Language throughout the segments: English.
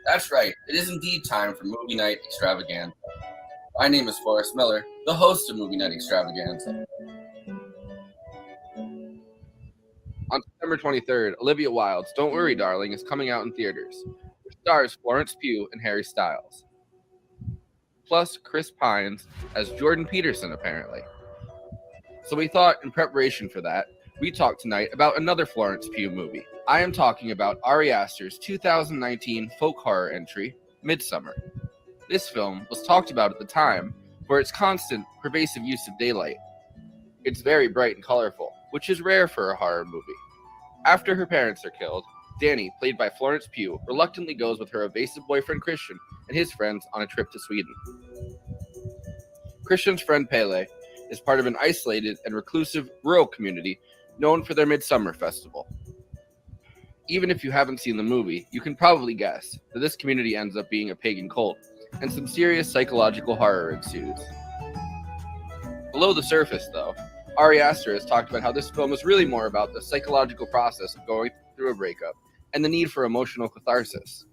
That's right, it is indeed time for Movie Night Extravaganza. My name is Forrest Miller, the host of Movie Night Extravaganza. On September 23rd, Olivia Wilde's Don't Worry, Darling is coming out in theaters. It stars Florence Pugh and Harry Styles. Plus Chris Pines as Jordan Peterson, apparently. So we thought, in preparation for that, we talked tonight about another Florence Pugh movie. I am talking about Ari Aster's 2019 folk horror entry, Midsommar. This film was talked about at the time for its constant, pervasive use of daylight. It's very bright and colorful, which is rare for a horror movie. After her parents are killed, Danny, played by Florence Pugh, reluctantly goes with her evasive boyfriend Christian and his friends on a trip to Sweden. Christian's friend Pele is part of an isolated and reclusive rural community known for their Midsommar festival. Even if you haven't seen the movie, you can probably guess that this community ends up being a pagan cult, and some serious psychological horror ensues. Below the surface, though, Ari Aster has talked about how this film is really more about the psychological process of going through a breakup and the need for emotional catharsis.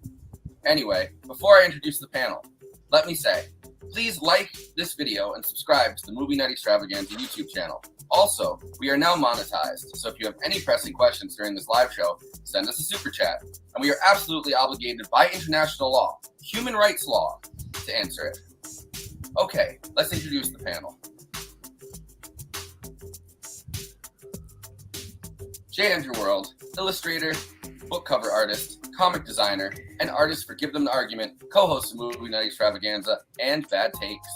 Anyway, before I introduce the panel, let me say, please like this video and subscribe to the Movie Night Extravaganza YouTube channel. Also, we are now monetized, so if you have any pressing questions during this live show, send us a super chat. And we are absolutely obligated by international law, human rights law, to answer it. Okay, let's introduce the panel. J. Andrew World, illustrator, book cover artist, comic designer, and artist for Give Them the Argument, co-host of Movie Night Extravaganza, and Bad Takes.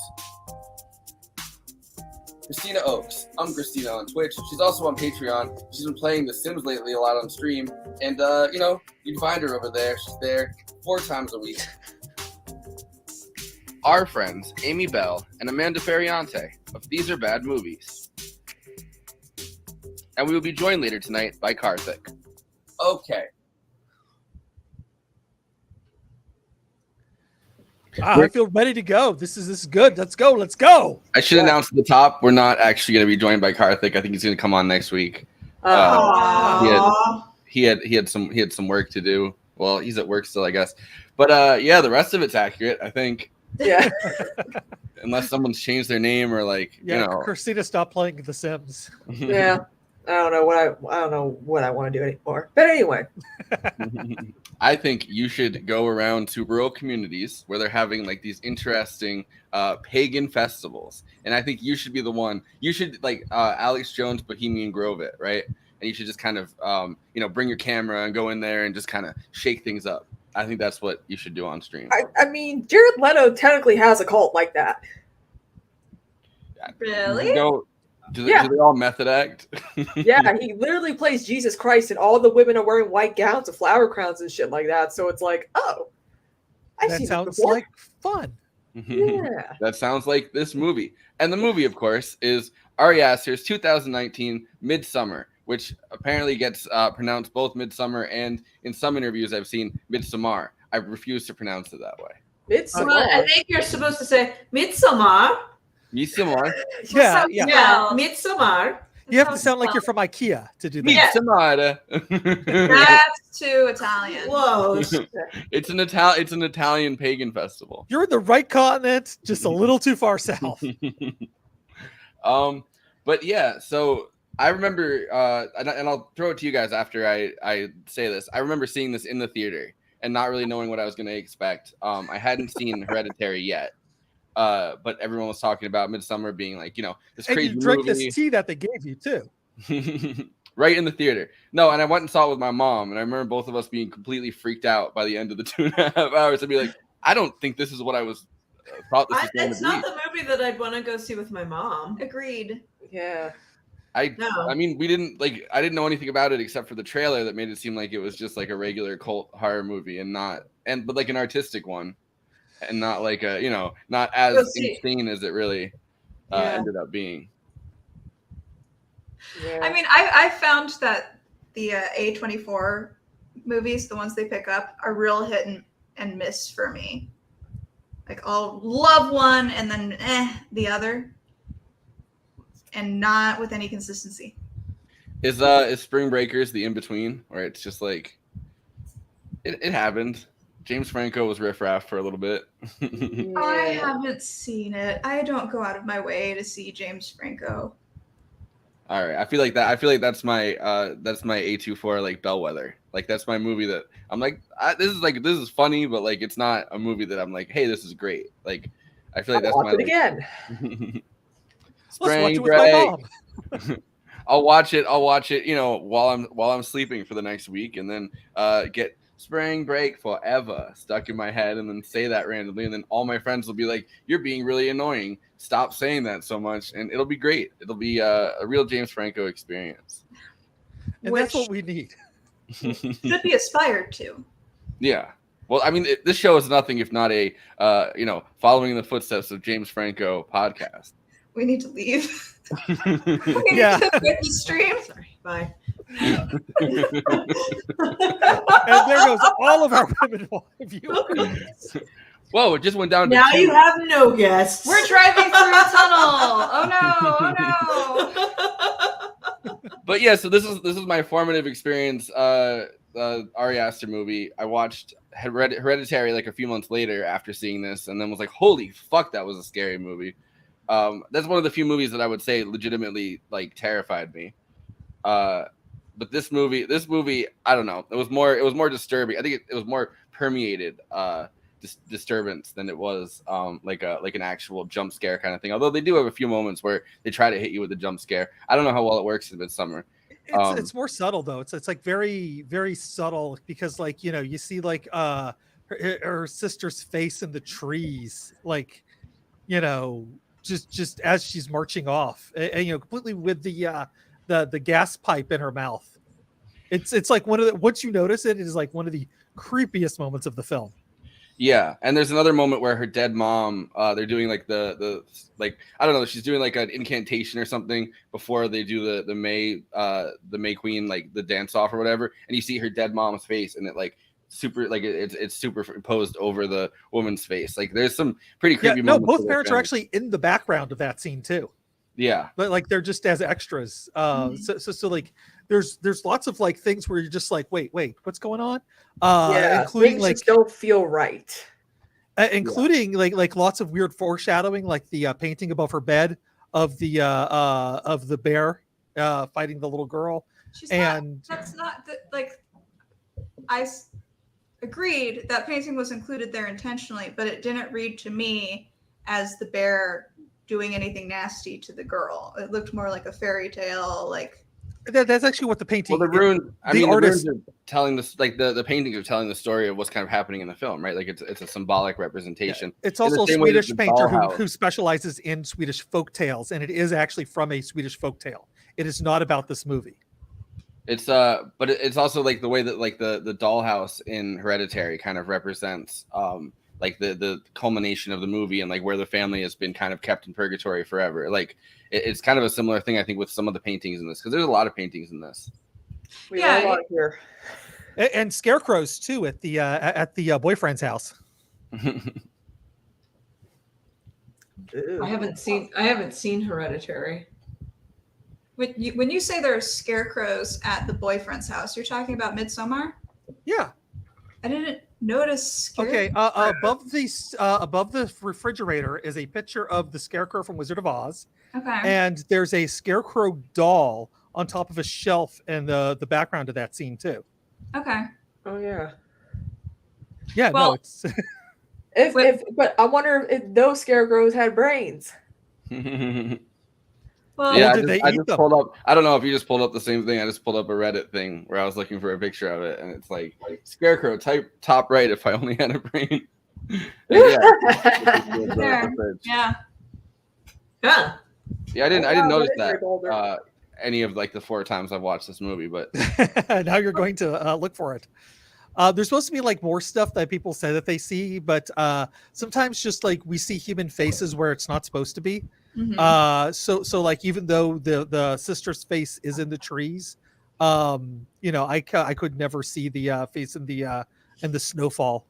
Kristina Oakes. I'm Kristina on Twitch. She's also on Patreon. She's been playing The Sims lately a lot on stream. And, you can find her over there. She's there 4 times a week. Our friends, Amy Bell and Amanda Ferriante of These Are Bad Movies. And we will be joined later tonight by Karthik. Okay. I feel ready to go. This is good. Let's go. I should announce at the top, we're not actually going to be joined by Karthik. I think he's going to come on next week. He had some work to do. Well, he's at work still, I guess. But the rest of it's accurate, I think. Yeah. Unless someone's changed their name or Kristina stopped playing The Sims. Yeah. I don't know what I want to do anymore. But anyway. I think you should go around to rural communities where they're having like these interesting pagan festivals. And I think you should be the one. You should Alex Jones Bohemian Grove it, right? And you should just kind of bring your camera and go in there and just kind of shake things up. I think that's what you should do on stream. I mean, Jared Leto technically has a cult like that. Really? Do they all method act? Yeah, he literally plays Jesus Christ, and all the women are wearing white gowns with flower crowns and shit like that. So it's like, oh, that sounds like fun. Yeah, that sounds like this movie. And the movie, of course, is Ari Aster's 2019 Midsommar, which apparently gets pronounced both Midsommar and, in some interviews I've seen, Midsommar. I refuse to pronounce it that way. Midsommar. Well, I think you're supposed to say Midsommar. Midsommar. Yeah. Midsommar. You have to sound like you're from IKEA to do that. Yeah. Midsommar. That's too Italian. Whoa. It's an Italian pagan festival. You're in the right continent, just a little too far south. But yeah, so I remember, and I'll throw it to you guys after I say this. I remember seeing this in the theater and not really knowing what I was going to expect. I hadn't seen Hereditary yet, but everyone was talking about Midsommar being like, this And crazy you drank movie. this tea that they gave you too. Right in the theater. No, and I went and saw it with my mom, and I remember both of us being completely freaked out by the end of the 2.5 hours and be like, I don't think this is what I was thought this was going It's to be. not the movie that I'd want to go see with my mom. Agreed. Yeah. No. I mean, I didn't know anything about it except for the trailer that made it seem like it was just like a regular cult horror movie but like an artistic one, and not like not as insane as it really ended up being. Yeah. I mean, I found that the A24 movies, the ones they pick up, are real hit and miss for me. Like, I'll love one and then the other, and not with any consistency. Is Spring Breakers the in between, or it's just like it happened? James Franco was riffraff for a little bit. I haven't seen it. I don't go out of my way to see James Franco. All right, I feel like that's my A24 like bellwether. Like that's my movie that I'm like, this is funny, but like it's not a movie that I'm like, hey, this is great. Like I feel like that's Watch my it again. Let's watch Spring it with my Break. mom. I'll watch it, while I'm sleeping for the next week, and then get Spring Break forever stuck in my head, and then say that randomly, and then all my friends will be like, "You're being really annoying. Stop saying that so much," and it'll be great. It'll be a real James Franco experience. And that's what we need. Should be aspired to. Yeah. Well, I mean, this show is nothing if not a following in the footsteps of James Franco podcast. We need to leave. Yeah. To quit the stream. Sorry. Bye. And there goes all of our women viewers. Whoa! It just went down to Now 2. you have no guests. We're driving through a tunnel. Oh no! But yeah, so this is my formative experience. Ari Aster movie. I watched Hereditary like a few months later after seeing this, and then was like, "Holy fuck, that was a scary movie." That's one of the few movies that I would say legitimately like terrified me. But this movie, I don't know. It was more disturbing. I think it was more permeated disturbance than it was like an actual jump scare kind of thing. Although they do have a few moments where they try to hit you with a jump scare. I don't know how well it works in Midsommar. It's more subtle though. It's like very, very subtle because like, you see like her sister's face in the trees, like, just as she's marching off and completely with the gas pipe in her mouth. It's like once you notice it is like one of the creepiest moments of the film. Yeah, and there's another moment where her dead mom, they're doing like the I don't know, she's doing like an incantation or something before they do the May Queen, like the dance off or whatever, and you see her dead mom's face, and it like super like it's superimposed over the woman's face. Like there's some pretty creepy moments. No, both parents are actually in the background of that scene too. Yeah, but like they're just as extras. So like there's lots of like things where you're just like, wait, what's going on? Including things like just don't feel right. Including like lots of weird foreshadowing, like the painting above her bed of the bear fighting the little girl. That's not I agreed that painting was included there intentionally, but it didn't read to me as the bear doing anything nasty to the girl. It looked more like a fairy tale, like that's actually what the painting. Well, the runes. The artist runes are telling this, like the paintings are telling the story of what's kind of happening in the film, right? Like it's a symbolic representation. Yeah. It's also a Swedish painter who specializes in Swedish folk tales, and it is actually from a Swedish folk tale. It is not about this movie. It's but it's also like the way that like the dollhouse in Hereditary kind of represents like the culmination of the movie and like where the family has been kind of kept in purgatory forever. Like it's kind of a similar thing, I think, with some of the paintings in this, because there's a lot of paintings in this. We have a lot here. And scarecrows too at the boyfriend's house. I haven't seen Hereditary. When you say there are scarecrows at the boyfriend's house, you're talking about Midsommar? Yeah. I didn't notice Okay. scarecrows. Above the refrigerator is a picture of the scarecrow from Wizard of Oz, Okay. and there's a scarecrow doll on top of a shelf in the background of that scene too. Okay. Oh yeah. Yeah. No, Well- it's But I wonder if those scarecrows had brains. Well, Yeah, did they I eat just them? pulled up. I don't know if you just pulled up the same thing. I just pulled up a Reddit thing where I was looking for a picture of it, and it's like scarecrow type top right. If I only had a brain. Yeah. There. Yeah. Huh. Yeah, I didn't Oh, wow, notice that is very that boulder. any of like the 4 times I've watched this movie, but now you're going to look for it. There's supposed to be like more stuff that people say that they see, but sometimes just like we see human faces where it's not supposed to be. Mhm. So like even though the sister's face is in the trees, I could never see the face in the snowfall.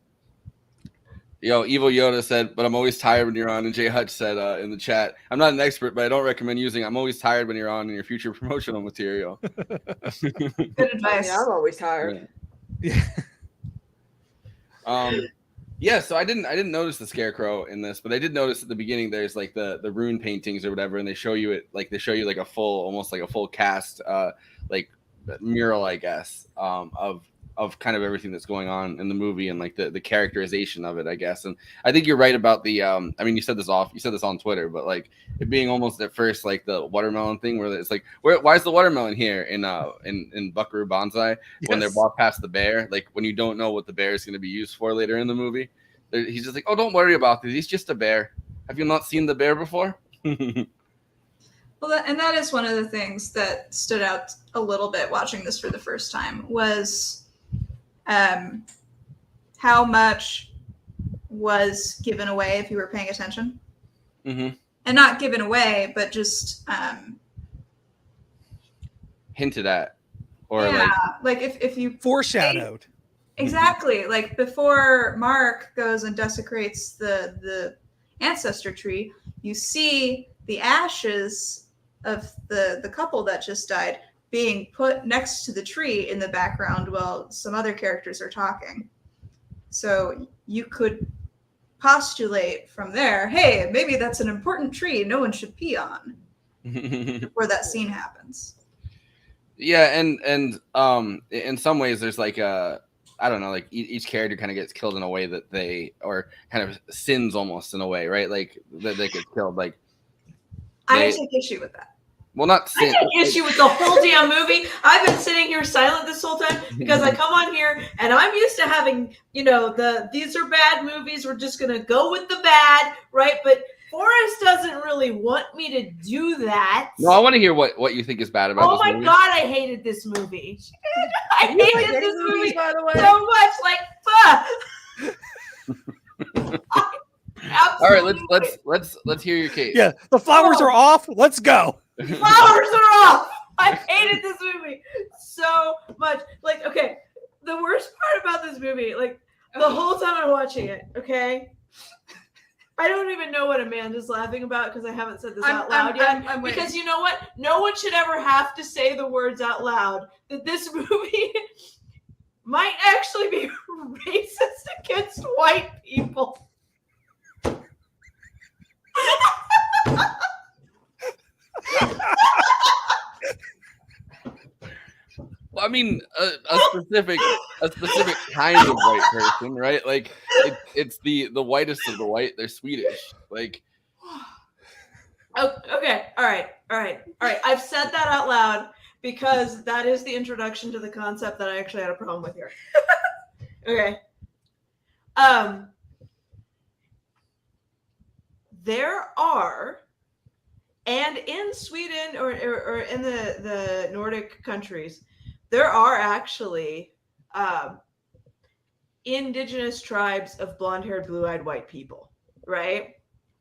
yo, Evil Yoda said, "But I'm always tired when you're on." And Jay Hutch said in the chat, "I'm not an expert, but I don't recommend using. I'm always tired when you're on in your future promotional material." Good advice. Yeah, I'm always tired. Yeah. Yeah, so I didn't notice the scarecrow in this, but I did notice at the beginning there's like the rune paintings or whatever, and they show you like a full, almost like a full cast like mural, I guess, of kind of everything that's going on in the movie and like the characterization of it, I guess. And I think you're right about the I mean, you said this on Twitter, but like it being almost at first like the watermelon thing where it's like, why is the watermelon here in Buckaroo Banzai when they're Yes. walk past the bear, like when you don't know what the bear is going to be used for later in the movie. He's just like, oh, don't worry about this. He's just a bear. Have you not seen the bear before? Well, that is one of the things that stood out a little bit watching this for the first time was how much was given away if you were paying attention. Mm-hmm. And not given away, but just Hinted at. Or yeah, like if you Foreshadowed. exactly, like before Mark goes and desecrates the ancestor tree, you see the ashes of the couple that just died being put next to the tree in the background while some other characters are talking. So you could postulate from there, hey, maybe that's an important tree no one should pee on before that scene happens. Yeah, and in some ways there's like a, I don't know, like each character kind of gets killed in a way that they, or kind of sins almost in a way, right? Like that they get killed. Like I take issue with that. Well, not I sin. take issue with the whole damn movie. I've been sitting here silent this whole time because I come on here and I'm used to having, these are bad movies. We're just gonna go with the bad, right? But Forrest doesn't really want me to do that. No, I want to hear what you think is bad about Oh this my movie. God, I hated this movie. I You like hated any this movies, movie by the way? so much. Like, fuck. All right, let's hear your case. Yeah, the flowers are off. Let's go. Flowers are off. I hated this movie so much. Like, okay, the worst part about this movie, like the whole time I'm watching it, okay, I don't even know what Amanda's laughing about because I haven't said this out loud yet. I'm waiting. Because you know what? No one should ever have to say the words out loud that this movie might actually be racist against white people. Well, I mean, a specific kind of white person, right? Like it's the whitest of the white. They're Swedish. Like, Oh, okay. All right. I've said that out loud because that is the introduction to the concept that I actually had a problem with here. Okay. There are, and in Sweden or in the Nordic countries, there are actually indigenous tribes of blonde-haired, blue-eyed white people, right?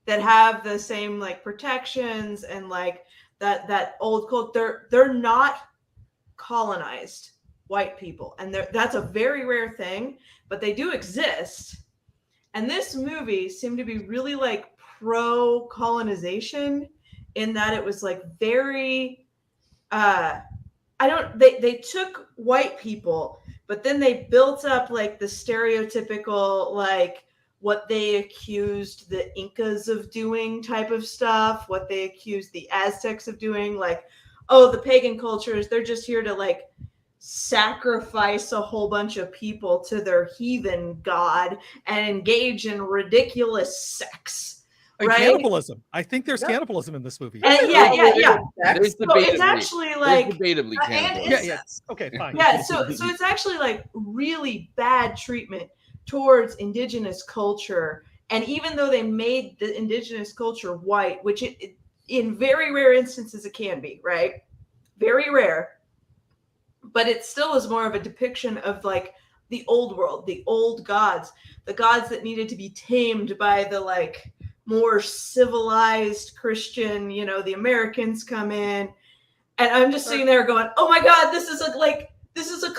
That have the same like protections and like that old cult. They're not colonized white people, and that's a very rare thing, but they do exist. And this movie seemed to be really like pro colonization in that it was like very they took white people, but then they built up like the stereotypical like what they accused the Incas of doing type of stuff, what they accused the Aztecs of doing, like, oh, the pagan cultures, they're just here to like sacrifice a whole bunch of people to their heathen god and engage in ridiculous sex. And right? cannibalism. I think there's Yeah. cannibalism in this movie. And yeah. There's So it's actually like debatably and cannibalism. Yeah, yeah. Okay, fine. yeah, so it's actually like really bad treatment towards indigenous culture. And even though they made the indigenous culture white, which it in very rare instances it can be, right? Very rare. But it still is more of a depiction of like the old world, the old gods, the gods that needed to be tamed by the like more civilized Christian, you know, the Americans come in. And I'm just sitting there going, oh my God, this is a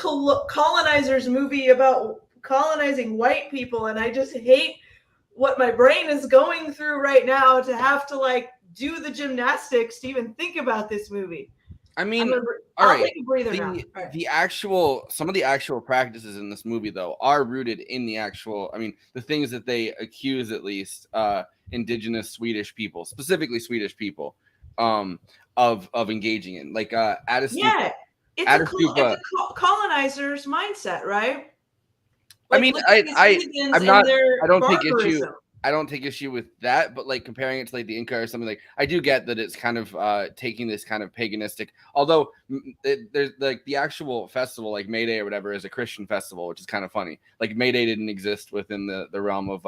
colonizer's movie about colonizing white people. And I just hate what my brain is going through right now to have to like do the gymnastics to even think about this movie. I mean, I'll all right. take a breather now. Some of the actual practices in this movie, though, are rooted in the actual. I mean, the things that they accuse, at least, indigenous Swedish people, specifically Swedish people, of engaging in, like Addis. Yeah, it's a colonizer's mindset, right? I mean, I'm not. I don't take issue. barbarism. I don't take issue with that, but like comparing it to like the Inca or something, like I do get that it's kind of taking this kind of paganistic. Although there's like the actual festival, like May Day or whatever, is a Christian festival, which is kind of funny. Like May Day didn't exist within the realm of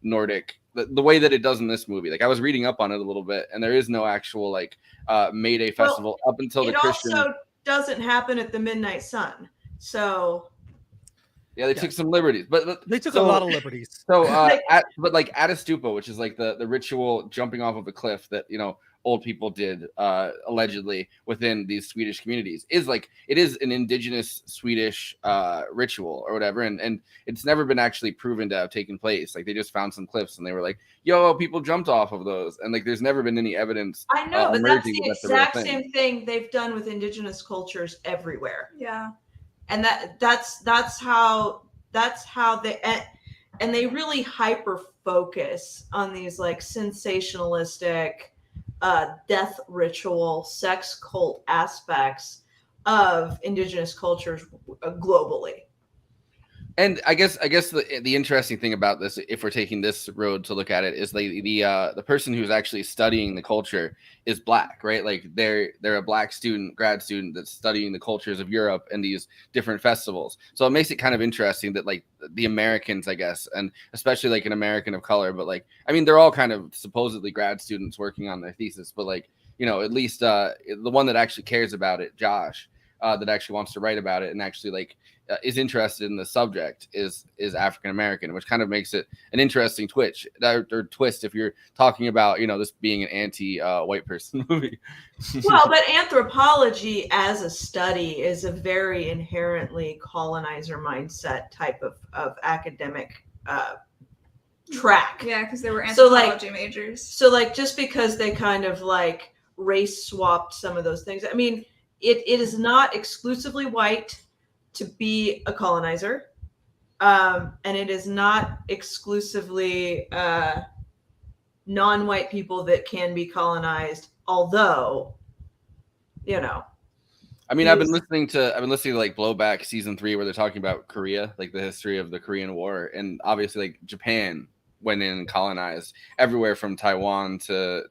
Nordic the way that it does in this movie. Like I was reading up on it a little bit, and there is no actual like May Day festival up until the Christian. It also doesn't happen at the midnight sun, so. Yeah, they took some liberties, but They took a lot of liberties. So, but like Atastupa, which is like the ritual jumping off of a cliff that, you know, old people did allegedly within these Swedish communities, is like it is an indigenous Swedish ritual or whatever, and it's never been actually proven to have taken place. Like they just found some cliffs and they were like, "Yo, people jumped off of those," and like there's never been any evidence. I know, but that's the real exact thing. same thing they've done with indigenous cultures everywhere. Yeah. And that's how they and they really hyper focus on these like sensationalistic death ritual sex cult aspects of indigenous cultures globally. And I guess the interesting thing about this, if we're taking this road to look at it, is like the person who's actually studying the culture is black, right? Like they're a black grad student that's studying the cultures of Europe and these different festivals. So it makes it kind of interesting that like the Americans, I guess, and especially like an American of color, but like I mean they're all kind of supposedly grad students working on their thesis, but like, you know, at least the one that actually cares about it, Josh, that actually wants to write about it and actually like is interested in the subject is African American, which kind of makes it an interesting twist if you're talking about, you know, this being an anti-white person movie. Well, but anthropology as a study is a very inherently colonizer mindset type of academic track. Yeah, because they were So, like- anthropology majors. So like just because they kind of like race swapped some of those things, I mean, it is not exclusively white to be a colonizer, and it is not exclusively non-white people that can be colonized, although, you know. I mean, I've been listening to like Blowback season 3 where they're talking about Korea, like the history of the Korean War, and obviously like Japan went in and colonized everywhere from Taiwan to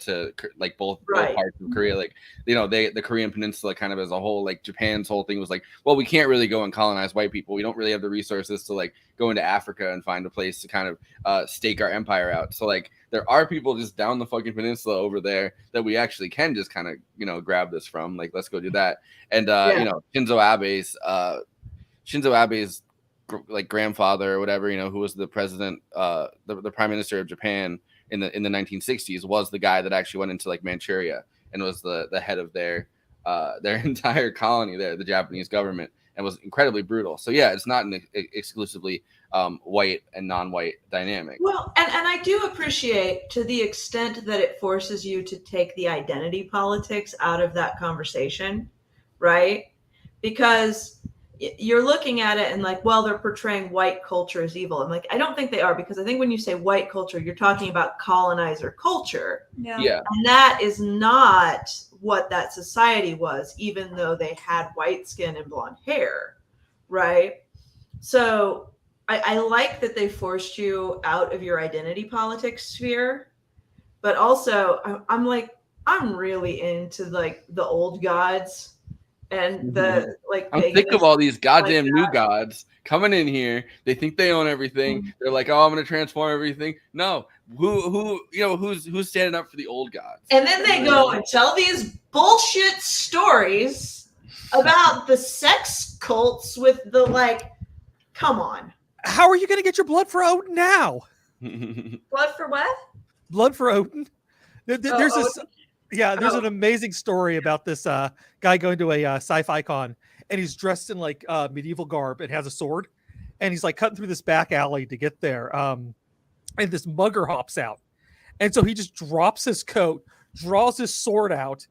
like both parts of Korea. Like, you know, the Korean Peninsula kind of as a whole, like Japan's whole thing was like, well, we can't really go and colonize white people. We don't really have the resources to like go into Africa and find a place to kind of stake our empire out. So like there are people just down the fucking peninsula over there that we actually can just kind of, you know, grab this from. Like, let's go do that. And you know, Shinzo Abe's like grandfather or whatever, you know, who was the president, the prime minister of Japan in the 1960s, was the guy that actually went into like Manchuria and was the head of their entire colony there, the Japanese government, and was incredibly brutal. So yeah, it's not an exclusively white and non-white dynamic. Well, and I do appreciate to the extent that it forces you to take the identity politics out of that conversation. right? Because you're looking at it and like, well, they're portraying white culture as evil. I'm like, I don't think they are, because I think when you say white culture, you're talking about colonizer culture. Yeah. And that is not what that society was, even though they had white skin and blonde hair, right? So I like that they forced you out of your identity politics sphere, but also I'm like, I'm really into like the old gods and the like. I'm sick of all these goddamn new gods coming in here. They think they own everything. They're like, oh, I'm gonna transform everything. No, who's standing up for the old gods? And then they go and tell these bullshit stories about the sex cults with the like. Come on. How are you going to get your blood for Odin now? Blood for what? Blood for Odin. There's there's an amazing story about this guy going to a sci-fi con, and he's dressed in like medieval garb and has a sword, and he's like cutting through this back alley to get there. And this mugger hops out, and so he just drops his coat, draws his sword out,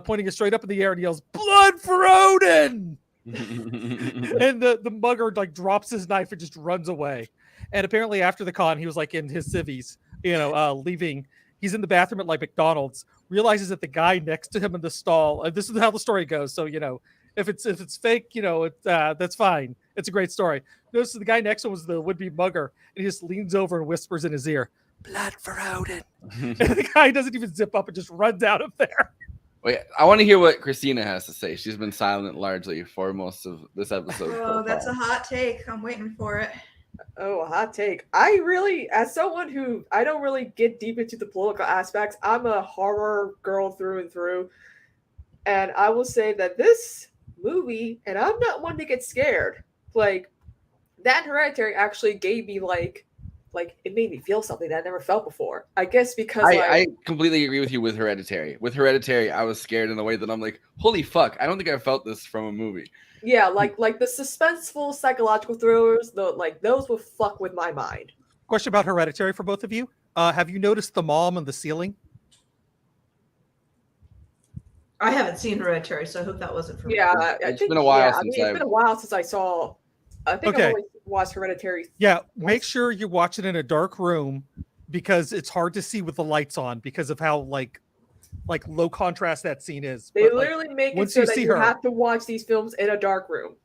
pointing it straight up in the air, and yells, "Blood for Odin!" And the mugger like drops his knife and just runs away. And apparently after the con, he was like in his civvies, leaving. He's in the bathroom at like McDonald's, realizes that the guy next to him in the stall, this is how the story goes. So, if it's fake, that's fine. It's a great story. Notice the guy next to him was the would-be mugger, and he just leans over and whispers in his ear, "Blood for Odin." And the guy doesn't even zip up and just runs out of there. Wait, I want to hear what Kristina has to say. She's been silent largely for most of this episode. Oh, that's a hot take. I'm waiting for it. Oh, a hot take. I really, as someone who I don't really get deep into the political aspects, I'm a horror girl through and through. And I will say that this movie, and I'm not one to get scared, like that Hereditary actually gave me like it made me feel something that I never felt before. I guess because I completely agree with you with Hereditary. With Hereditary, I was scared in the way that I'm like, holy fuck, I don't think I felt this from a movie. Yeah, like the suspenseful psychological thrillers, those will fuck with my mind. Question about Hereditary for both of you. Have you noticed the mom on the ceiling? I haven't seen Hereditary, so I hope that wasn't for me. Yeah, It's been a while since it's been a while since I saw. I think Okay. I've only watched Hereditary. Yeah, make sure you watch it in a dark room because it's hard to see with the lights on because of how like low contrast that scene is. They But, like, literally make it once so you that see you her- have to watch these films in a dark room.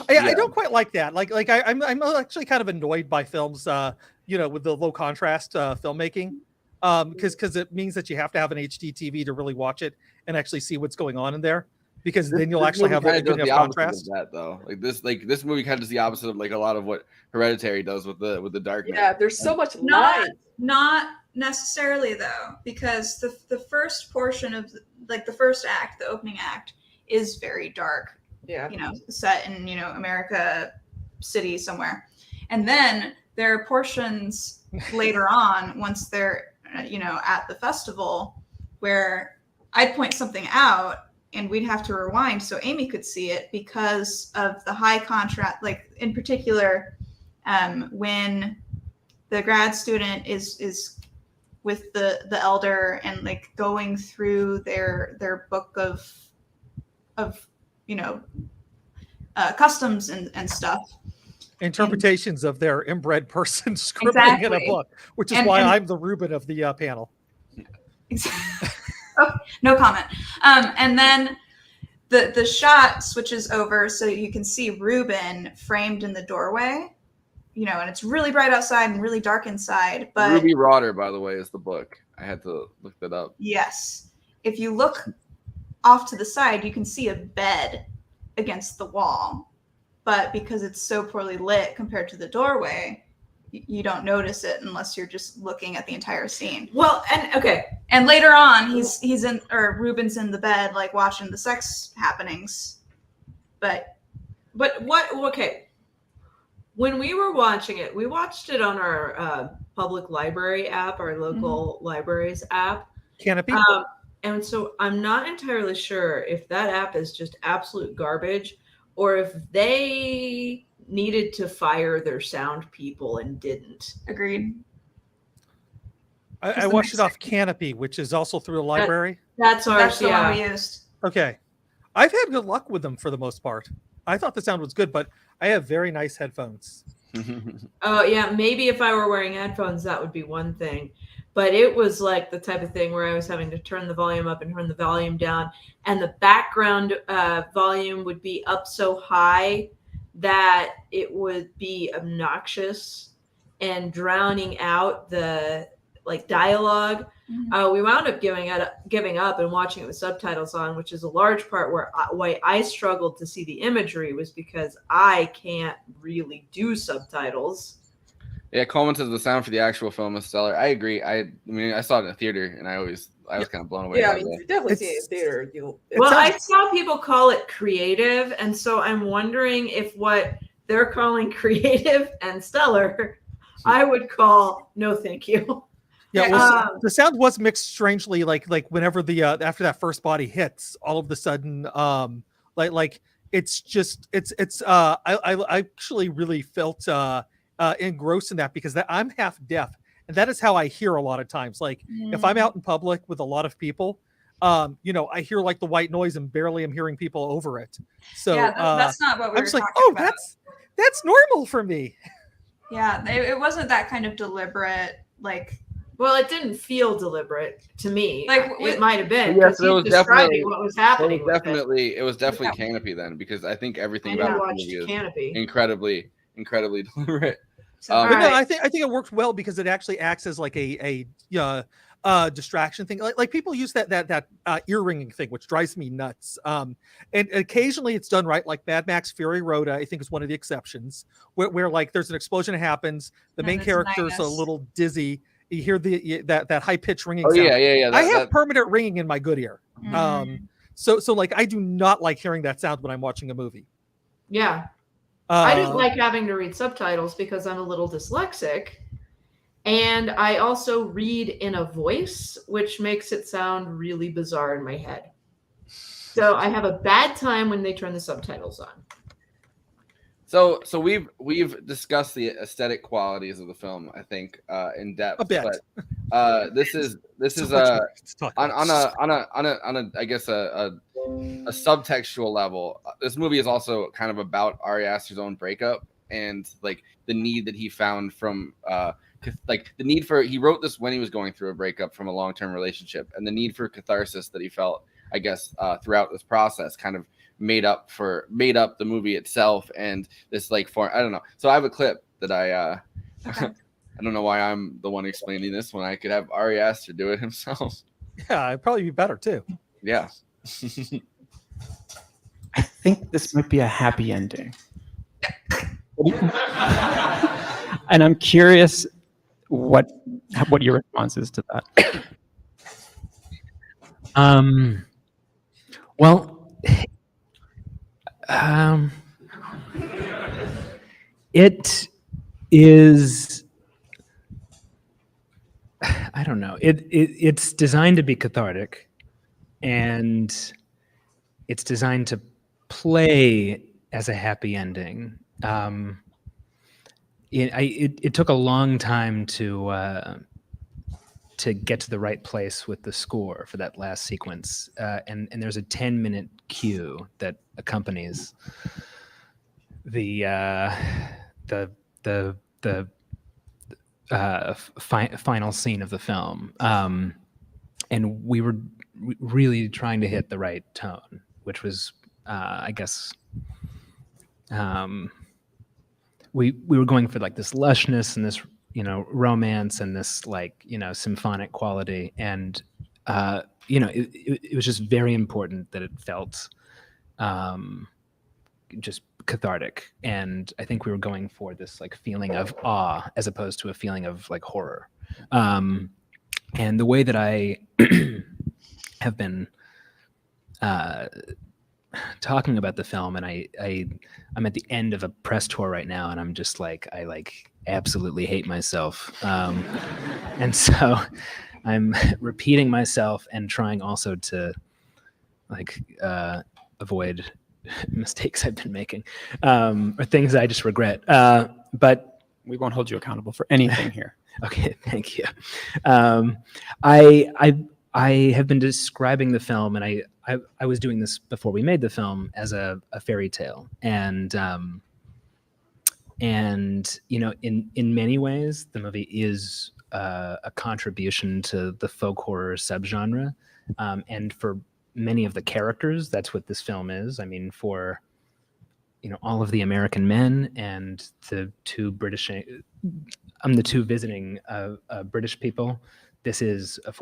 I don't quite like that. I'm actually kind of annoyed by films, with the low contrast filmmaking, because it means that you have to have an HD TV to really watch it and actually see what's going on in there. Because then you'll actually have a good enough contrast. Of that though, this movie kind of does the opposite of like a lot of what Hereditary does with the darkness. Yeah, there's so much Not light. not necessarily though, because the first portion of the first act, the opening act, is very dark. Yeah. Set in America City somewhere, and then there are portions later on once they're at the festival where I'd point something out and we'd have to rewind so Amy could see it because of the high contrast. Like in particular, when the grad student is with the elder and like going through their book of customs and stuff. Interpretations of their inbred person scribbling in a book, which is why I'm the Reuben of the panel. Oh, no comment. And then the shot switches over so you can see Reuben framed in the doorway, and it's really bright outside and really dark inside. But Ruby Rotter, by the way, is the book. I had to look that up. Yes. If you look off to the side, you can see a bed against the wall. But because it's so poorly lit compared to the doorway, you don't notice it unless you're just looking at the entire scene. Well, And later on, Reuben's in the bed, like watching the sex happenings. But what? Okay. When we were watching it, we watched it on our public library app, our local libraries app. Canopy. And so I'm not entirely sure if that app is just absolute garbage or if they needed to fire their sound people and didn't. agreed. I watched it off Canopy, which is also through the library. That's ours. That's the one we used. Okay. I've had good luck with them for the most part. I thought the sound was good, but I have very nice headphones. Oh yeah, maybe if I were wearing headphones, that would be one thing. But it was like the type of thing where I was having to turn the volume up and turn the volume down, and the background volume would be up so high that it would be obnoxious and drowning out the like dialogue. We wound up giving up and watching it with subtitles on, which is a large part why I struggled to see the imagery, was because I can't really do subtitles. Yeah, Coleman says the sound for the actual film is stellar. I agree. I mean, I saw it in a theater, and I was kind of blown away. Yeah, by I mean, that. you definitely see it It's- in theater. Well, sounds- I saw people call it creative, and so I'm wondering if what they're calling creative and stellar, I would call no thank you. Yeah, well, the sound was mixed strangely, like whenever the after that first body hits, all of a sudden, like it's just I actually really felt engrossed in that, because I'm half deaf, and that is how I hear a lot of times. Like if I'm out in public with a lot of people, I hear like the white noise and barely am hearing people over it. So yeah, that's not what we I'm were just like, talking oh, about. that's normal for me. Yeah, it wasn't that kind of deliberate, like. Well, it didn't feel deliberate to me. Like, it might have been Yes, because there was he's describing definitely- what was It happening. was definitely Yeah. Canopy then, because I think everything I never about the watched movie is Canopy. incredibly deliberate. So, Um, But no, Right. I think it worked well, because it actually acts as like a distraction thing. Like people use that ear ringing thing, which drives me nuts. And occasionally it's done right, like Mad Max Fury Road, I think is one of the exceptions, where like there's an explosion that happens, the And main it's character's a nice. little dizzy. You hear that high pitched ringing Oh sound. yeah. I have permanent ringing in my good ear. Mhm. So like I do not like hearing that sound when I'm watching a movie. Yeah. I didn't Uh, like having to read subtitles because I'm a little dyslexic. And I also read in a voice, which makes it sound really bizarre in my head. So I have a bad time when they turn the subtitles on. So we've discussed the aesthetic qualities of the film, I think, in depth. A bit. But this is so much more to talk on about. a I guess a subtextual level. This movie is also kind of about Ari Aster's own breakup, and like the need that he found from like the need for, he wrote this when he was going through a breakup from a long-term relationship, and the need for catharsis that he felt, I guess, throughout this process kind of made up the movie itself, and this like form, I don't know. So I have a clip that I Okay. I don't know why I'm the one explaining this when I could have Ari Aster do it himself. Yeah, it'd probably be better too. Yeah. I think this might be a happy ending. And I'm curious what your response is to that. Well, it is, I don't know. It's designed to be cathartic, and it's designed to play as a happy ending. It took a long time to get to the right place with the score for that last sequence, and there's a 10-minute cue that accompanies the final scene of the film, and we were really trying to hit the right tone, which was, I guess, we were going for like this lushness and this, romance and this like, symphonic quality, and it was just very important that it felt just cathartic, and I think we were going for this like feeling of awe as opposed to a feeling of like horror, and the way that I have been talking about the film, and I'm at the end of a press tour right now, and I'm just like, I like absolutely hate myself, and so I'm repeating myself and trying also to like avoid mistakes I've been making, or things I just regret, but we won't hold you accountable for anything here. Okay, thank you. I have been describing the film, and I I was doing this before we made the film as a fairy tale, and in many ways the movie is a contribution to the folk horror subgenre, and for many of the characters, that's what this film is. I mean, for all of the American men and the two visiting British people, this is a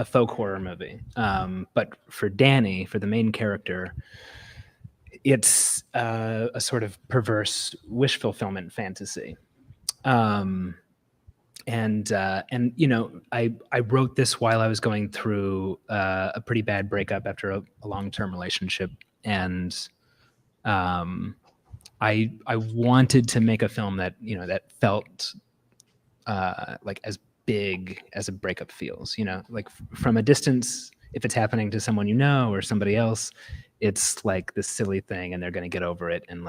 folk horror movie. But for Danny, for the main character, it's a sort of perverse wish fulfillment fantasy. And I wrote this while I was going through a pretty bad breakup after a long-term relationship, and I wanted to make a film that that felt like as big as a breakup feels. Like from a distance, if it's happening to someone or somebody else, it's like this silly thing, and they're going to get over it, and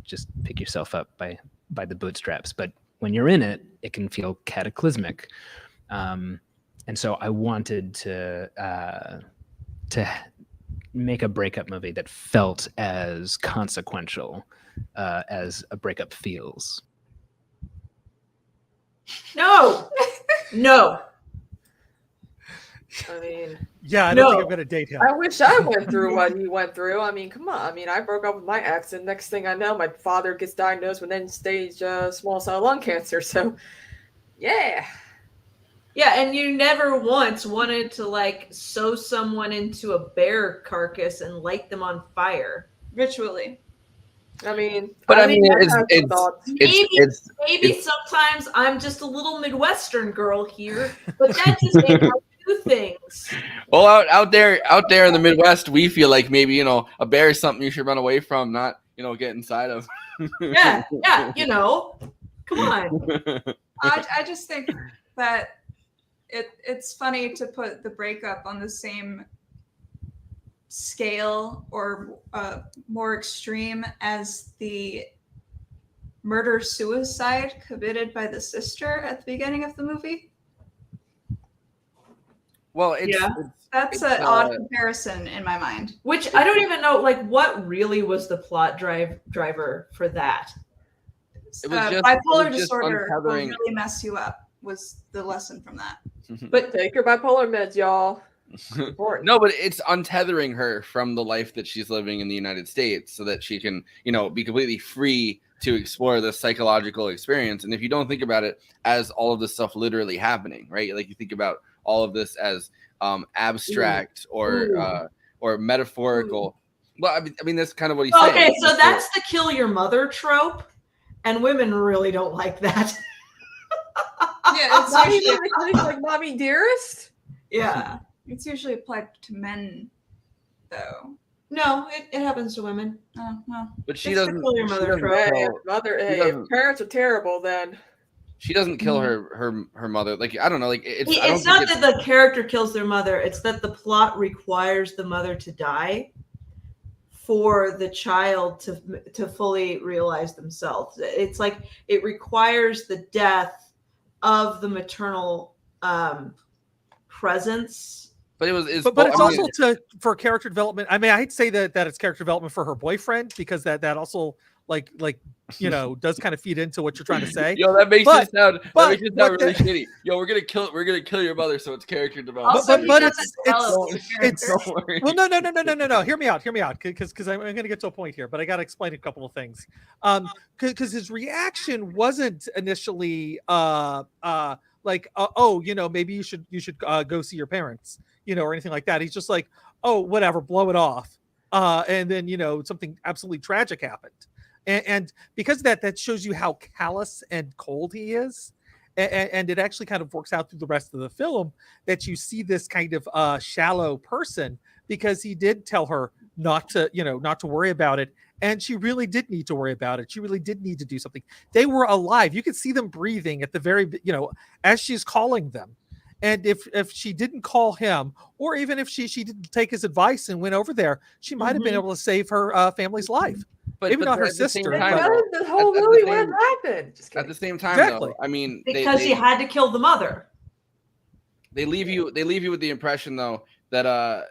just pick yourself up by the bootstraps. But when you're in it, it can feel cataclysmic. And so I wanted to make a breakup movie that felt as consequential as a breakup feels. No. I mean, Yeah, I don't think I'm gonna date him. I wish I went through what he went through. I mean, come on. I mean, I broke up with my ex, and next thing I know, my father gets diagnosed with end-stage small cell lung cancer. So, yeah. Yeah, and you never once wanted to sew someone into a bear carcass and light them on fire. Ritually. I mean, maybe sometimes I'm just a little Midwestern girl here, but that just ain't how we do things. Well, out there in the Midwest, we feel like maybe a bear is something you should run away from, not get inside of. Yeah, come on. I just think that it's funny to put the breakup on the same scale or more extreme as the murder-suicide committed by the sister at the beginning of the movie. Well, that's an odd comparison in my mind. Which I don't even know, what really was the plot driver for that? It was just bipolar disorder will really mess you up, was the lesson from that. But take your bipolar meds, y'all. No, but it's untethering her from the life that she's living in the United States so that she can, be completely free to explore the psychological experience. And if you don't think about it as all of this stuff literally happening, right? Like you think about all of this as abstract or metaphorical. Well, I mean, that's kind of what he's saying. Okay, so that's the kill your mother trope, and women really don't like that. Yeah, it's not usually even the case like Mommy Dearest. Yeah. It's usually applied to men, though. No, it happens to women. Oh, well. But she It's the doesn't. kill your mother trope. If parents are terrible, then She doesn't kill her mother. Like I don't know. Like it's not that the character kills their mother. It's that the plot requires the mother to die for the child to fully realize themselves. It's like it requires the death of the maternal presence. But it's also for character development. I mean, I hate to say that it's character development for her boyfriend, because that also does kind of feed into what you're trying to say. Yo, that makes it sound really shitty. Yo, we're gonna kill your mother, so it's character development. But it's well, no. Hear me out, because I'm gonna get to a point here, but I gotta explain a couple of things. Because his reaction wasn't initially maybe you should go see your parents, or anything like that. He's just like, oh, whatever, blow it off. And then, something absolutely tragic happened. And because of that shows you how callous and cold he is. And it actually kind of works out through the rest of the film that you see this kind of shallow person, because he did tell her not to worry about it. And she really did need to worry about it. She really did need to do something. They were alive. You could see them breathing at the very, as she's calling them. And if she didn't call him, or even if she didn't take his advice and went over there, she might have been able to save her family's life. Maybe not her sister. The whole movie would have happened. At the same time, exactly. though, I mean, because he had to kill the mother. They leave you with the impression, though, that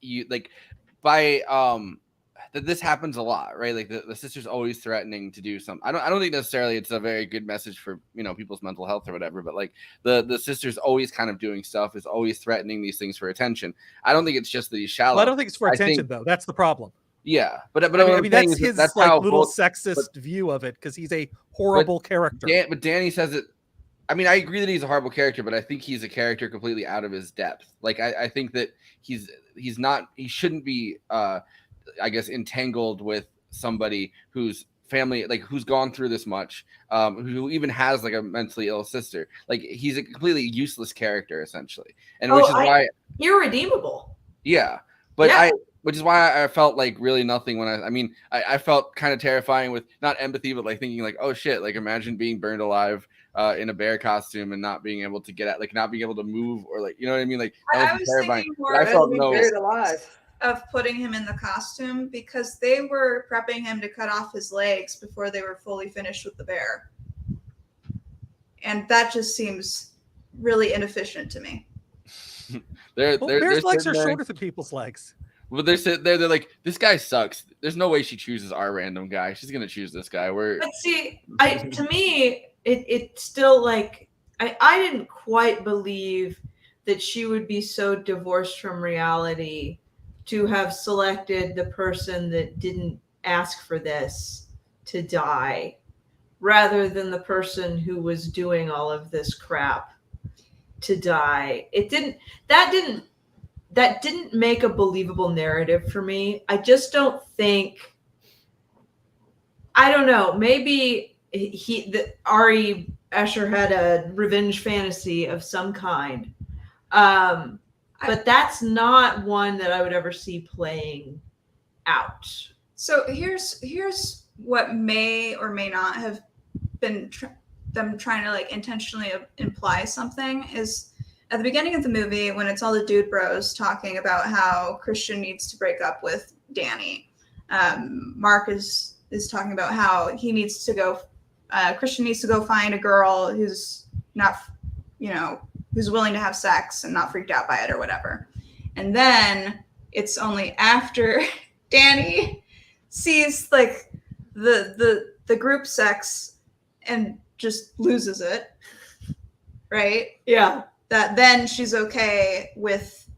you like by that this happens a lot, right? Like the sister's always threatening to do something. I don't think necessarily it's a very good message for, you know, people's mental health or whatever, but like the sister's always kind of doing stuff, is always threatening these things for attention. I don't think it's just that he's shallow. Well, I don't think it's for attention though. That's the problem. Yeah, but I mean that's his that's like how little both, sexist view of it because he's a horrible character. but Danny says it. I mean, I agree that he's a horrible character, but I think he's a character completely out of his depth. Like I think that he shouldn't be I guess entangled with somebody whose family, like who's gone through this much, who even has like a mentally ill sister. Like he's a completely useless character essentially, and which is why irredeemable. Yeah, but which is why I felt like really nothing when I felt kind of terrifying with not empathy, but like thinking like, oh shit, like imagine being burned alive in a bear costume and not being able to get out, like not being able to move, or like, you know what I mean? Like that was terrifying. I felt buried alive. Of putting him in the costume because they were prepping him to cut off his legs before they were fully finished with the bear. And that just seems really inefficient to me. Bears' legs are shorter than people's legs. Well, they're sitting there. They're like, this guy sucks. There's no way she chooses our random guy. She's gonna choose this guy. But see, to me, it still like I didn't quite believe that she would be so divorced from reality to have selected the person that didn't ask for this to die, rather than the person who was doing all of this crap to die. That didn't make a believable narrative for me. I just don't think, I don't know, maybe Ari Asher had a revenge fantasy of some kind. But that's not one that I would ever see playing out. So here's what may or may not have been them trying to like intentionally imply something is at the beginning of the movie when it's all the dude bros talking about how Christian needs to break up with Danny. Mark is talking about how he needs to go. Christian needs to go find a girl who's not, who's willing to have sex and not freaked out by it or whatever. And then it's only after Danny sees like the group sex and just loses it, right? Yeah. That then she's okay with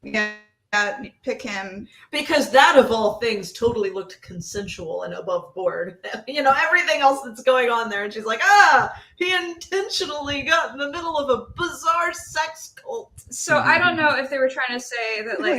pick him. Because that of all things totally looked consensual and above board. Everything else that's going on there. And she's like, he intentionally got in the middle of a bizarre sex cult. So I don't know if they were trying to say that like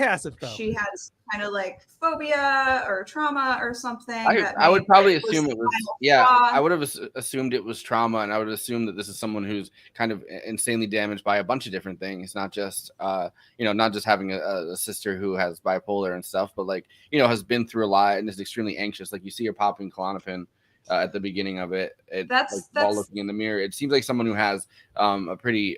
she has kind of like phobia or trauma or something. I would probably assume it was, I would have assumed it was trauma, and I would assume that this is someone who's kind of insanely damaged by a bunch of different things, not just, not just having a sister who has bipolar and stuff, but like, has been through a lot and is extremely anxious. Like you see her popping Klonopin at the beginning of it. That's while looking in the mirror. It seems like someone who has a pretty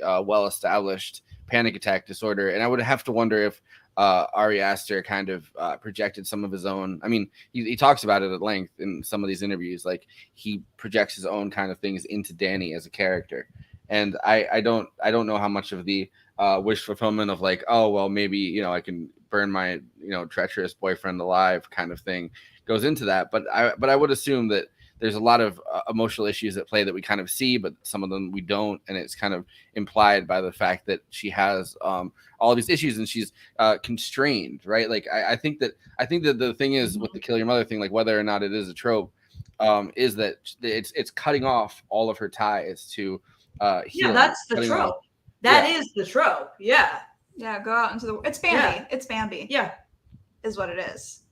well-established panic attack disorder. And I would have to wonder if Ari Aster kind of projected some of his own. I mean, he talks about it at length in some of these interviews. Like he projects his own kind of things into Danny as a character. And I don't know how much of the wish fulfillment of like, oh, well, maybe, I can burn my, treacherous boyfriend alive kind of thing goes into that. But I would assume that there's a lot of emotional issues at play that we kind of see, but some of them we don't. And it's kind of implied by the fact that she has all these issues and she's constrained, right? Like I think that the thing is with the kill your mother thing, like whether or not it is a trope, is that it's cutting off all of her ties to healing. That's the trope. That is the trope. Yeah. Yeah. Go out into the, it's Bambi. Yeah. It's Bambi. Yeah. Is what it is.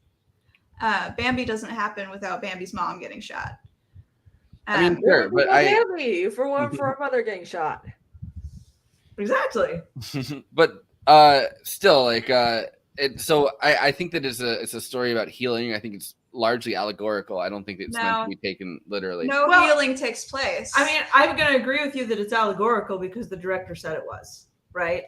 Bambi doesn't happen without Bambi's mom getting shot. I mean, sure, but Bambi for a mother getting shot. Exactly. But still, like, so I think that it's a story about healing. I think it's largely allegorical. I don't think it's meant to be taken literally. Healing takes place. I mean, I'm going to agree with you that it's allegorical because the director said it was, right?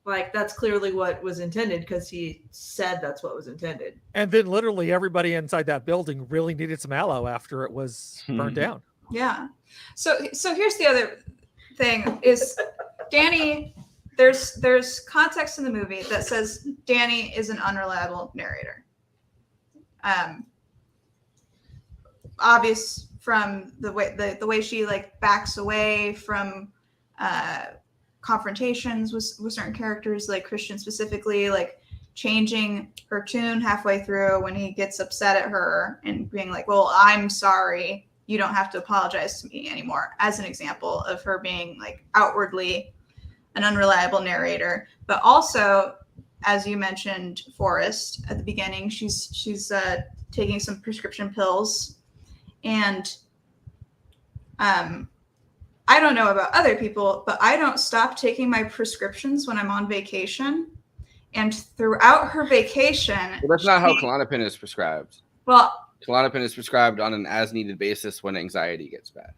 Like, that's clearly what was intended because he said that's what was intended. And then literally everybody inside that building really needed some aloe after it was burned down. Yeah. So here's the other thing is Danny there's context in the movie that says Danny is an unreliable narrator. Obvious from the way she like backs away from confrontations with certain characters, like Christian specifically, like changing her tune halfway through when he gets upset at her and being like, well, I'm sorry, you don't have to apologize to me anymore, as an example of her being like outwardly an unreliable narrator. But also, as you mentioned, Forrest, at the beginning, she's taking some prescription pills, and I don't know about other people, but I don't stop taking my prescriptions when I'm on vacation. And throughout her vacation, Well, that's not how Klonopin is prescribed. Well, Klonopin is prescribed on an as-needed basis when anxiety gets bad.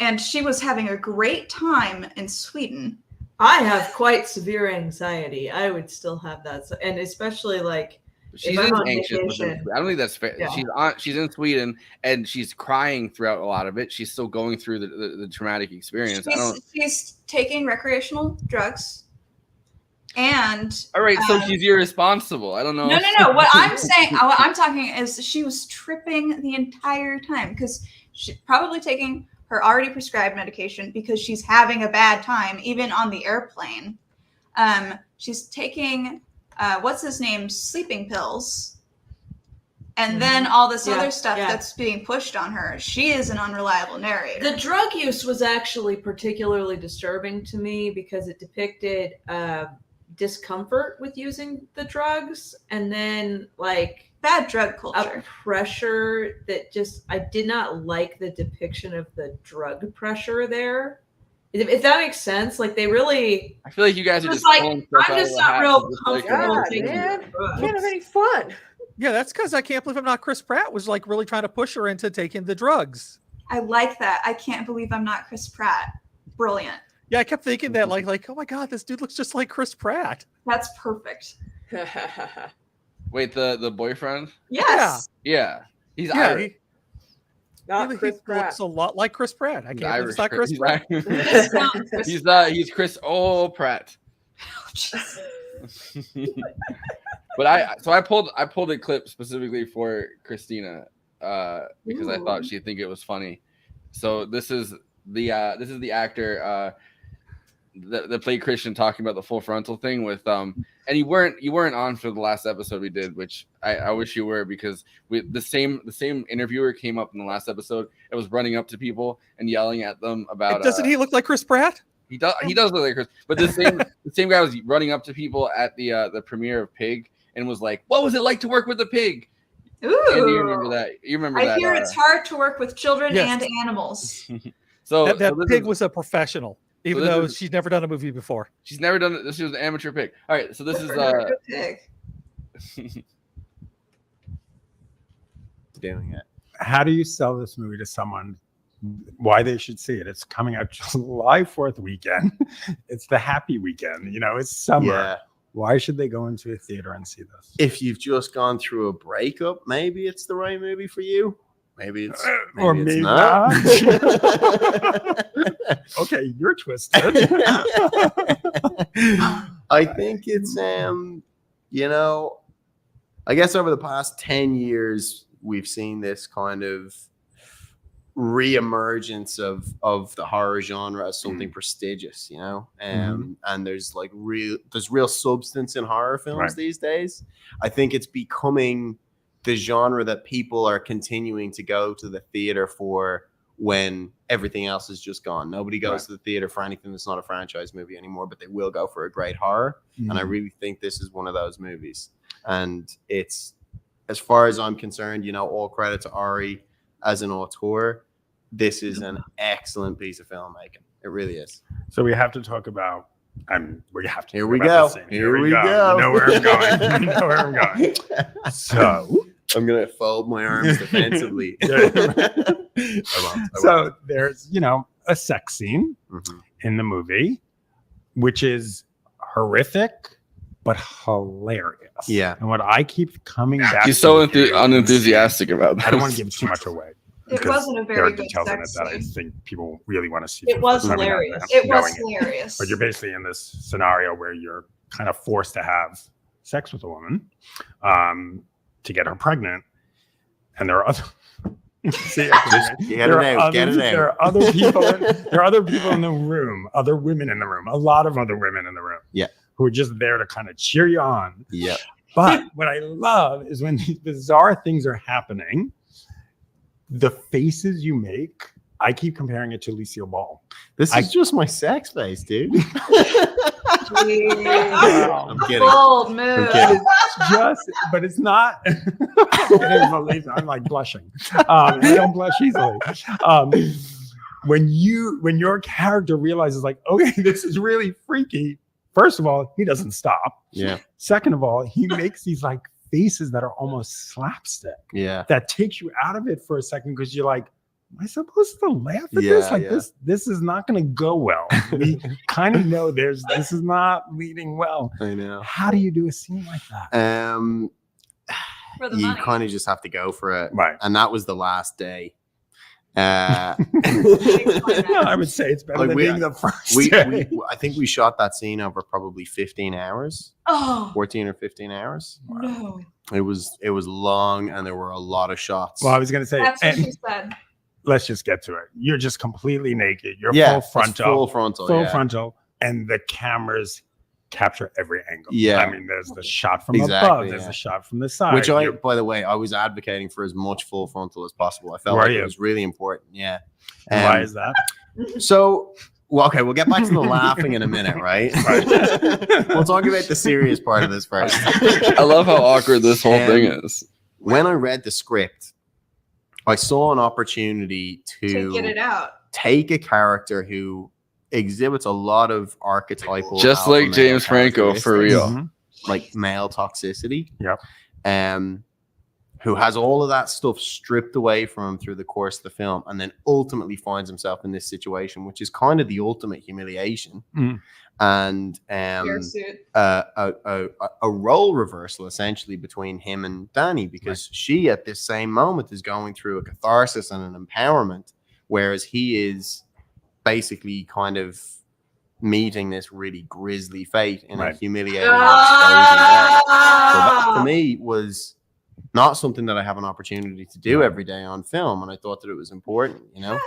and she was having a great time in Sweden. I have quite severe anxiety. I would still have that, and especially like She's I'm on anxious. vacation. I don't think that's fair. Yeah. She's in Sweden and she's crying throughout a lot of it. She's still going through the traumatic experience. She's taking recreational drugs. And All right, so she's irresponsible. I don't know. No. What I'm saying, what I'm talking is she was tripping the entire time because she's probably taking her already prescribed medication because she's having a bad time, even on the airplane. She's taking what's his name, sleeping pills, and then all this other stuff that's being pushed on her. She is an unreliable narrator. The drug use was actually particularly disturbing to me because it depicted discomfort with using the drugs, and then like bad drug a culture. pressure that just, I did not like the depiction of the drug pressure there. If that makes sense, like they really. I feel like you guys are It's just like, pulling stuff I'm out just of the not hat real and just, like, comfortable God, taking man. drugs. Can't have any fun. Yeah, that's because I Can't Believe I'm Not Chris Pratt was like really trying to push her into taking the drugs. I like that. I can't believe I'm not Chris Pratt. Brilliant. Yeah, I kept thinking that like, oh my God, this dude looks just like Chris Pratt. That's perfect. Wait, the boyfriend? Yes. Yeah, he's Yeah, Irish. Not he Chris Pratt. looks a lot like Chris Pratt. I He's can't believe it's Irish. not Chris He's Pratt. It's not Chris he's Chris Pratt. But I pulled a clip specifically for Kristina because I thought she'd think it was funny. So this is the actor that played Christian talking about the full frontal thing with and you weren't on for the last episode we did, which I wish you were, because the same interviewer came up in the last episode and was running up to people and yelling at them about. Doesn't he look like Chris Pratt? He does look like Chris, but the same guy was running up to people at the premiere of Pig and was like, "What was it like to work with a pig?" Ooh. And you remember that? You remember that? I hear it's hard to work with children Yes. and animals. So That so this pig is- was a professional, even this though is- she's never done a movie before. she's never done it. This was an amateur pig. All right, so this is Good pig. doing it. How do you sell this movie to someone why they should see it? It's coming out July 4th weekend. It's the happy weekend. It's summer. Yeah. Why should they go into a theater and see this? If you've just gone through a breakup, maybe it's the right movie for you. Maybe it's Or it's maybe not. Okay, you're twisted. I think it's I guess over the past 10 years we've seen this kind of re-emergence of the horror genre as something prestigious, and there's real substance in horror films these days. I think it's becoming the genre that people are continuing to go to the theater for when everything else is just gone. Nobody goes to the theater for anything that's not a franchise movie anymore, but they will go for a great horror. And I really think this is one of those movies. And it's, as far as I'm concerned, all credit to Ari as an auteur. This is an excellent piece of filmmaking. It really is. So we have to talk about. We have to. Here talk we about go. the scene. Here we go. You know where I'm going. You know where I'm going. So I'm gonna fold my arms defensively. So there's a sex scene in the movie, which is horrific but hilarious. Yeah. And what I keep coming back He's so to unenthusiastic about that. I don't want to give too much away. It wasn't a there very are good details in it sex that I scene. think people really want to see. It for the was first time without hilarious. them It was knowing it. hilarious. But you're basically in this scenario where you're kind of forced to have sex with a woman to get her pregnant, and there are other. See, Get it out. There are other people. There are other people in the room, other women in the room, a lot of other women in the room. Yeah. Who are just there to kind of cheer you on. Yeah. But what I love is when these bizarre things are happening, the faces you make. I keep comparing it to Lucille Ball. This is just my sex face, dude. Wow. I'm kidding. Bold move. But it's not. I'm like blushing. I don't blush easily. When your character realizes, like, okay, this is really freaky. First of all, he doesn't stop. Yeah. Second of all, he makes these like faces that are almost slapstick. Yeah. That takes you out of it for a second because you're like, am I supposed to laugh at Yeah, this? Like yeah. this is not going to go well. We kind of know this is not leading well. I know. How do you do a scene like that? For the You money. kind of just have to go for it. Right. And that was the last day. I would say it's better Like than we- being the first day. I think we shot that scene over probably 15 hours, Oh 14 or 15 hours. no. It was long and there were a lot of shots. Well, I was going to say, That's what and she said. let's just get to it. You're just completely naked. You're yeah, full it's frontal. full frontal. Full yeah. frontal. And the cameras capture every angle. Yeah. I mean, there's the shot from Exactly, above. There's yeah. the shot from the side. Which You're- by the way, I was advocating for as much full frontal as possible. I felt Were like you? it was really important. Yeah. and why is that? So, well, okay, we'll get back to the laughing in a minute, right? We'll talk about the serious part of this first. I love how awkward this whole thing is. When I read the script, I saw an opportunity To get it out. take a character who exhibits a lot of archetypal, Just alpha like male James Franco, for real. Mhm. like male toxicity. Yep. Who has all of that stuff stripped away from him through the course of the film, and then ultimately finds himself in this situation, which is kind of the ultimate humiliation, Mm. and Bear suit. a role reversal essentially between him and Danny, because she at this same moment is going through a catharsis and an empowerment, whereas he is basically kind of meeting this really grisly fate in a Right. humiliating and exposing way. So that Ah! to me was not something that I have an opportunity to do every day on film, and I thought that it was important, you know.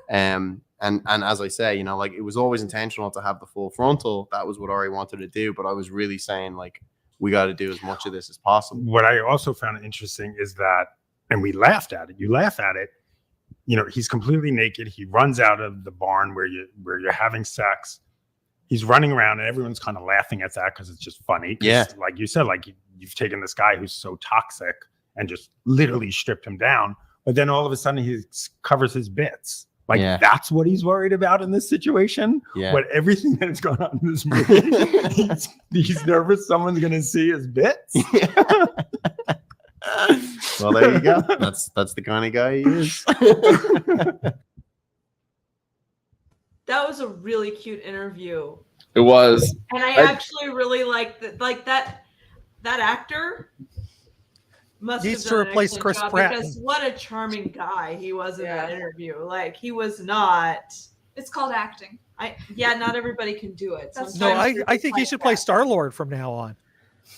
And as I say, you know, like it was always intentional to have the full frontal. That was what Ari wanted to do, but I was really saying like we got to do as much of this as possible. What I also found interesting is that, and we laughed at it. You laugh at it. You know, he's completely naked. He runs out of the barn where you're having sex. He's running around, and everyone's kind of laughing at that because it's just funny. 'Cause Yeah. like you said, like you've taken this guy who's so toxic and just literally stripped him down. But then all of a sudden, he covers his bits. Like Yeah. that's what he's worried about in this situation. Yeah. But everything that's going on in this movie, he's nervous someone's going to see his bits. Well, there you go. That's the kind of guy he is. That was a really cute interview, It was. and I I- actually really liked that. Like that actor must Needs have to done an replace excellent Chris job, Pratt. because what a charming guy he was in that Yeah. interview. Like he was not. It's called acting. Not everybody can do it. That's No, Sometimes I you're think just he like should play that. Star-Lord from now on.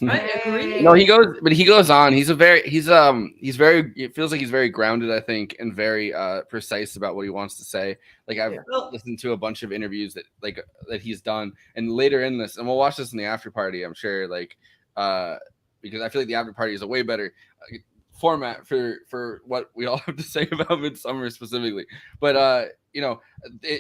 I agree. No, he goes on. He's very, it feels like he's very grounded, I think, and very precise about what he wants to say. Like I've Well, listened to a bunch of interviews that he's done, and later in this, and we'll watch this in the after party, I'm sure, because I feel like the after party is a way better format for what we all have to say about Midsommar specifically. But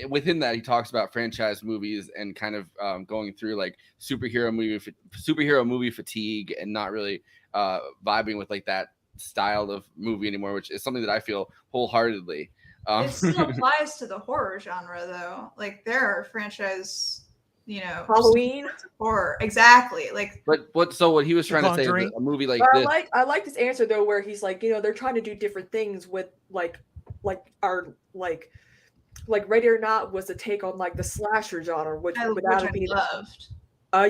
within that, he talks about franchise movies and kind of going through like superhero movie fatigue and not really vibing with like that style of movie anymore, which is something that I feel wholeheartedly. It still applies to the horror genre, though. Like there are franchise, Halloween. horror. Exactly. Like But what he was trying to say is Conjuring. that a movie like But this. I like this answer though, where he's like, they're trying to do different things with like Ready or Not was a take on like the slasher genre, which without it being loved.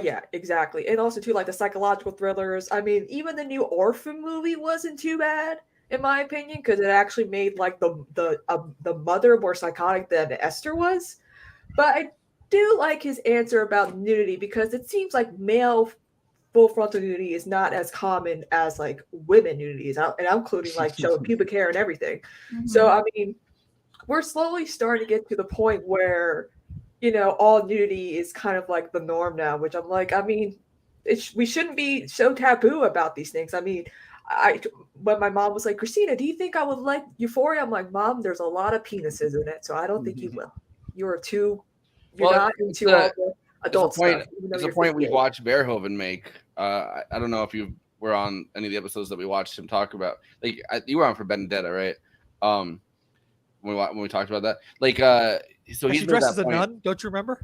yeah, exactly. And also too like the psychological thrillers. I mean, even the new Orphan movie wasn't too bad. in my opinion, because it actually made like the mother more psychotic than Esther was. But I do like his answer about nudity because it seems like male full frontal nudity is not as common as like women nudities, and I'm including like showing pubic hair and everything. So I mean, we're slowly starting to get to the point where, you know, all nudity is kind of like the norm now, which I'm like, I mean, we shouldn't be so taboo about these things. I mean, when my mom was like, Kristina, do you think I would like Euphoria? I'm like, Mom, there's a lot of penises in it, so I don't think you will. You're not into all the adult stuff. It's a point we've watched Verhoeven make. I don't know if you were on any of the episodes that we watched him talk about. Like you were on for Benedetta, right? When we talked about that, like, so he's dressed as a nun. Don't you remember?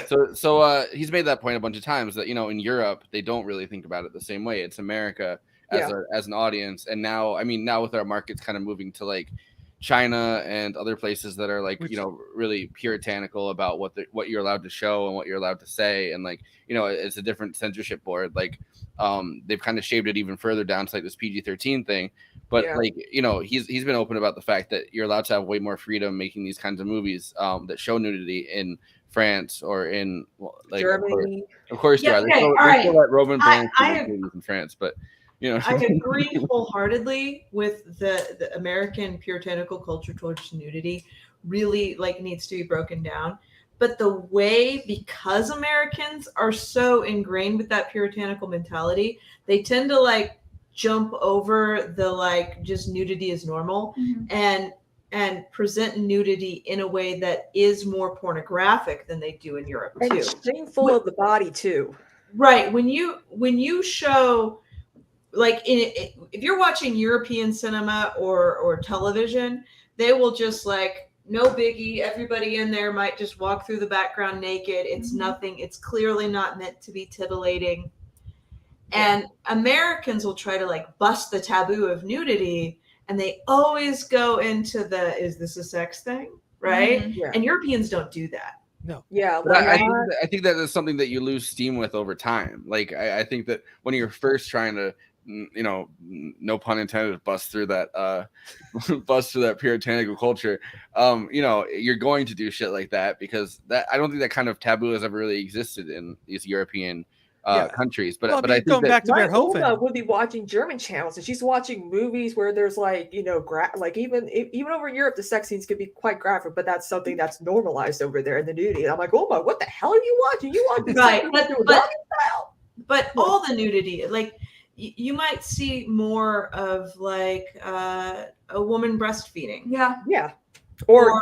So he's made that point a bunch of times that, you know, in Europe they don't really think about it the same way. It's America as an audience, and now with our markets kind of moving to like China and other places that are like, you know, really puritanical about what you're allowed to show and what you're allowed to say, and like, you know, it's a different censorship board. Like, they've kind of shaved it even further down to like this PG-13 thing. But like, you know, he's been open about the fact that you're allowed to have way more freedom making these kinds of movies that show nudity in France or in like Germany. Of course, yeah. They still let Roman movies in France, but you know, I agree wholeheartedly with the American puritanical culture towards nudity really like needs to be broken down. But the way, because Americans are so ingrained with that puritanical mentality, they tend to like jump over the like just nudity is normal and present nudity in a way that is more pornographic than they do in Europe too. And shameful of the body too. Right. When you show like if you're watching European cinema or television, they will just like, no biggie. Everybody in there might just walk through the background naked. It's nothing. It's clearly not meant to be tittillating. And Americans will try to like bust the taboo of nudity, and they always go into is this a sex thing? Right? Yeah. And Europeans don't do that. No. Yeah. I think that is something that you lose steam with over time. Like, I think that when you're first trying to, you know, no pun intended, bust through that puritanical culture, you know, you're going to do shit like that because I don't think that kind of taboo has ever really existed in these European countries. But I think going back to Verhoeven, would be watching German channels, and she's watching movies where there's like, you know, like even over in Europe, the sex scenes can be quite graphic, but that's something that's normalized over there in the nudity. And I'm like, oh my, what the hell are you watching? You want this? Right, but all the nudity, like you might see more of like a woman breastfeeding. Yeah. Or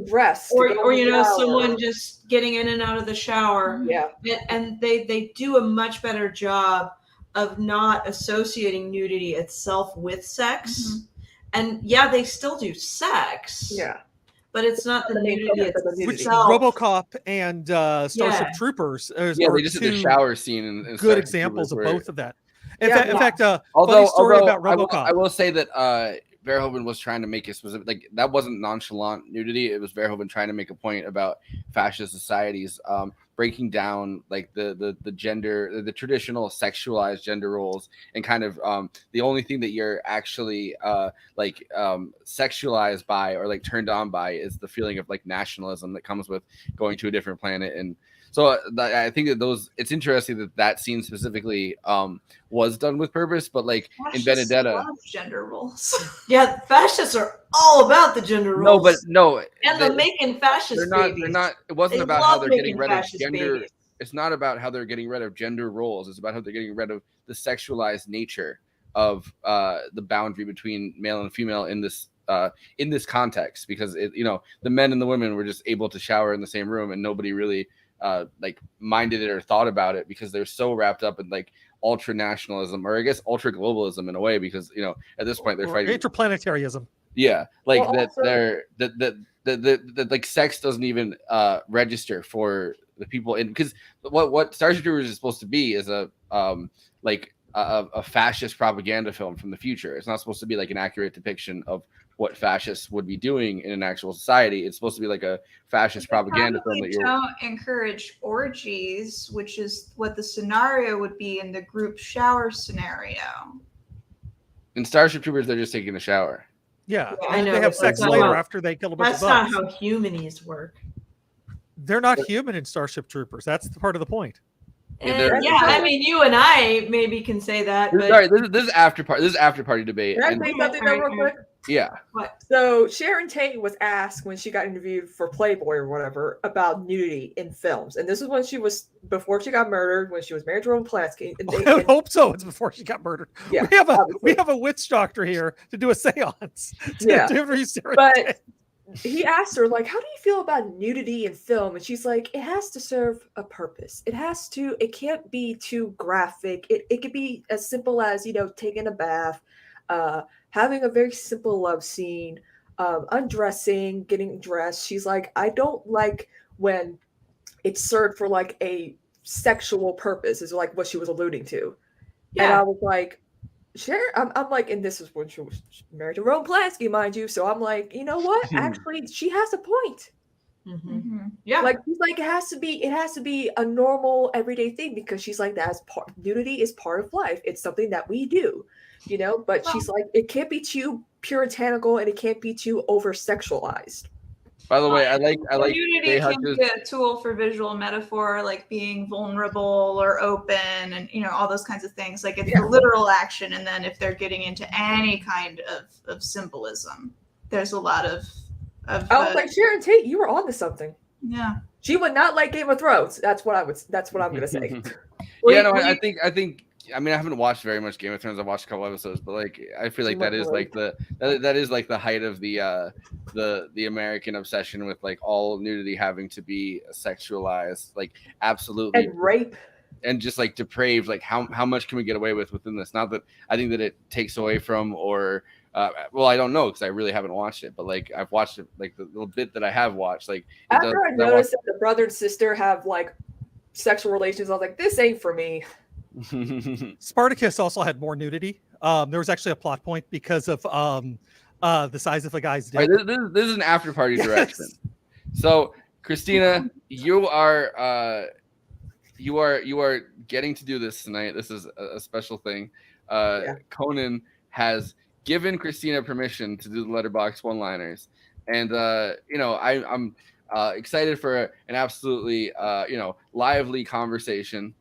breast, or you know, someone just getting in and out of the shower. Yeah. And they do a much better job of not associating nudity itself with sex. And they still do sex. Yeah. But it's not the nudity itself. Which RoboCop and Starship Troopers are they just did the shower scene in good examples of both of that. In fact, although, funny story about RoboCop. I will say that Verhoeven was trying to make a specific, like, that wasn't nonchalant nudity. It was Verhoeven trying to make a point about fascist societies, breaking down like the gender, the traditional sexualized gender roles, and kind of the only thing that you're actually sexualized by or like turned on by is the feeling of like nationalism that comes with going to a different planet. And so I think that it's interesting that scene specifically was done with purpose, but like Fascists in Benedetta, love gender roles. Yeah, fascists are all about the gender roles. And they're making fascist babies. They're not. It wasn't about how they're getting rid of gender. Babies. It's not about how they're getting rid of gender roles. It's about how they're getting rid of the sexualized nature of the boundary between male and female in this context. Because the men and the women were just able to shower in the same room, and nobody really minded it or thought about it because they're so wrapped up in like ultra nationalism, or I guess ultra globalism in a way, because at this point they're fighting interplanetarism. Yeah, like that like sex doesn't even register for the people in, because what Starship Troopers is supposed to be is a fascist propaganda film from the future. It's not supposed to be like an accurate depiction of what fascists would be doing in an actual society. It's supposed to be like a fascist propaganda film that you don't encourage orgies, which is what the scenario would be in the group shower scenario. In Starship Troopers, they're just taking a shower. Yeah, I know, they have but sex that's later not- after they kill a bunch That's of not bugs. how humanies work. They're not human in Starship Troopers. That's the part of the point. Yeah, they're- Yeah, I mean, you and I maybe can say that, but Sorry, this is after party debate. Can I And say something though, real quick? yeah, So Sharon Tate was asked when she got interviewed for Playboy or whatever about nudity in films, and this is when she was before she got murdered, when she was married to Roman Polanski. And I would hope so. It's before she got murdered. Yeah, we obviously. have a witch doctor here to do a séance. Yeah. to interview Sarah But Tate. he asked her, like, how do you feel about nudity in film? And she's like, it has to serve a purpose. It can't be too graphic. It could be as simple as, taking a bath, having a very simple love scene, undressing, getting dressed. She's like, I don't like when it's served for like a sexual purpose, is like what she was alluding to. And I was like, sure. I'm like, and this is when she was married to Roman Polanski, mind you. So I'm like, you know what? Actually, she has a point. Yeah, Like she's like, it has to be a normal everyday thing, because she's like, nudity is part of life. It's something that we do, But she's like, it can't be too puritanical and it can't be too over sexualized. by the way, I like Nudity Jay can Hutch's- be a tool for visual metaphor, like being vulnerable or open, and all those kinds of things. Like it's the literal action, and then if they're getting into any kind of symbolism, there's a lot of. I was like, Sharon Tate, you were onto something. Yeah. She would not like Game of Thrones. That's what I'm gonna say. Yeah, no, I think. I mean, I haven't watched very much Game of Thrones. I've watched a couple episodes, but like, I feel like that is like that is like the height of the American obsession with like all nudity having to be sexualized, like absolutely, And rape. and just like depraved. Like how much can we get away with within this? Not that I think that it takes away from or. Well, I don't know because I really haven't watched it, but like I've watched it, like the little bit that I have watched. Like After I noticed that the brother and sister have like sexual relations, I was like, this ain't for me. Spartacus also had more nudity. There was actually a plot point because of the size of the guy's dick. All right, this is an after party direction. So, Kristina, you are getting to do this tonight. This is a special thing. Conan has given Kristina permission to do the Letterboxd one-liners, and I'm excited for an absolutely lively conversation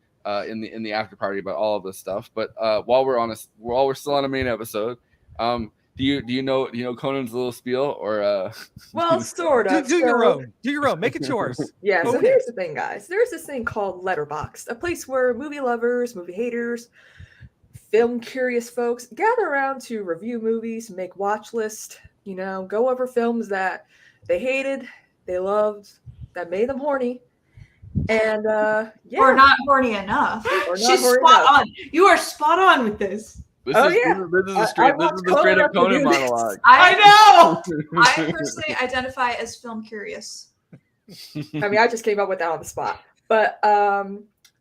in the after party about all of this stuff. But while we're still on a main episode, do you know Conan's little spiel or? Well, sort of. Do your own. Do your own. Make it yours. Yeah. So Okay. here's the thing, guys. There's this thing called Letterboxd, a place where movie lovers, movie haters, film curious folks gather around to review movies, make watch lists, go over films that they hated, they loved, that made them horny. And Or not horny enough. Or not she's horny spot enough. on. You are spot on with this. This Oh, is yeah. this is a I straight want Conan up to Conan do this. monologue. I know. I personally identify as film curious. I mean, I just came up with that on the spot. But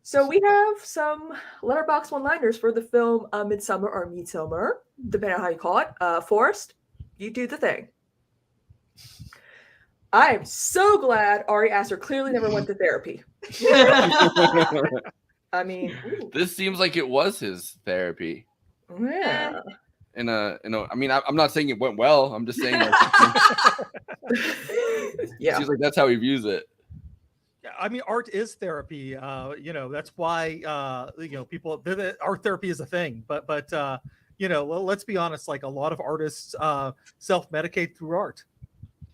so we have some Letterboxd one-liners for the film Midsommar or Midsommar, depending on how you call it. Forrest, you do the thing. I am so glad Ari Aster clearly never went to therapy. I mean, ooh, This seems like it was his therapy. yeah. I mean, I'm not saying it went well. I'm just saying Yeah. seems like that's how he views it. Yeah, I mean, art is therapy. That's why people art therapy is a thing. But let's be honest. Like a lot of artists self-medicate through art.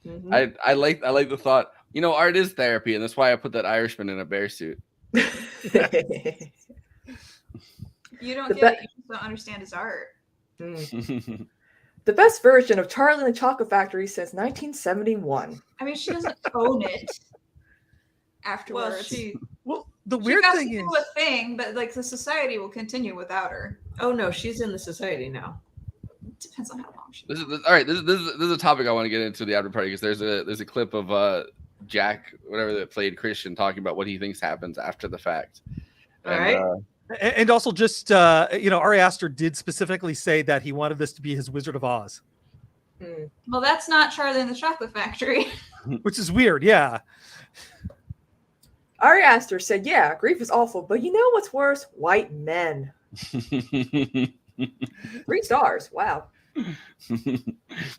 Mhm. I like the thought. Art is therapy, and that's why I put that Irishman in a bear suit. You don't The get it. You just don't understand his art. Mm. The best version of Charlie and the Chocolate Factory since 1971. I mean, she doesn't own it afterwards. Well, the She weird got thing to is, do a thing, but like the society will continue without her. Oh no, she's in the society now. It depends on how long she. This is a topic I want to get into the after party because there's a clip of Jack, whatever that played Christian, talking about what he thinks happens after the fact. All right. and also just Ari Aster did specifically say that he wanted this to be his Wizard of Oz, Mm. Well, that's not Charlie and the Chocolate Factory. which is weird. Yeah. Ari Aster said, yeah, grief is awful, but you know what's worse? White men. 3 stars. Wow.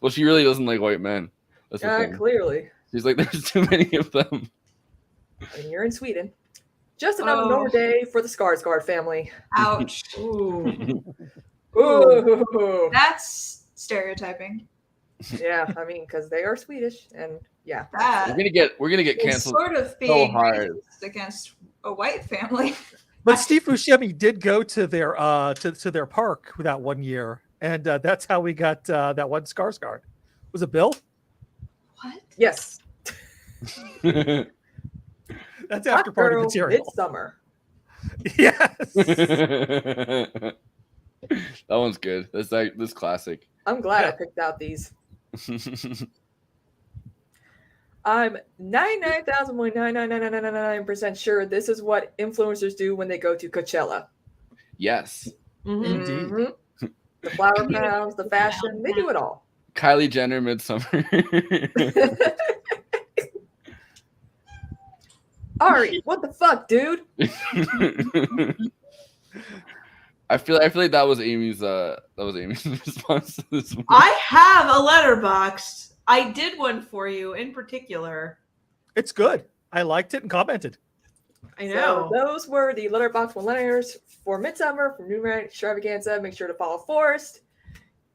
Well, she really doesn't like white men. That's the thing. Clearly. She's like, there's too many of them. And you're in Sweden. Just another normal day for the Skarsgård family. Ouch. Ooh. Ooh. That's stereotyping. Yeah, I mean, because they are Swedish, and yeah. That We're gonna get is canceled. sort of being hard. racist against a white family. But Steve Buscemi did go to their to their park that one year, and that's how we got that one Skarsgård. Was it Bill? What? Yes. That's after party material. Midsommar. Yes. That one's good. That's classic. I'm glad I picked out these. I'm 99,99999% sure this is what influencers do when they go to Coachella. Yes. Indeed. Mhm. The flower crowns, the fashion, they do it all. Kylie Jenner, Midsommar. Ari, what the fuck, dude? I feel like that was Amy's response to this one. I have a letterboxd. I did one for you in particular. It's good. I liked it and commented. I know. So those were the Letterboxd one-liners for Midsommar from New Night Extravaganza. Make sure to follow Forrest.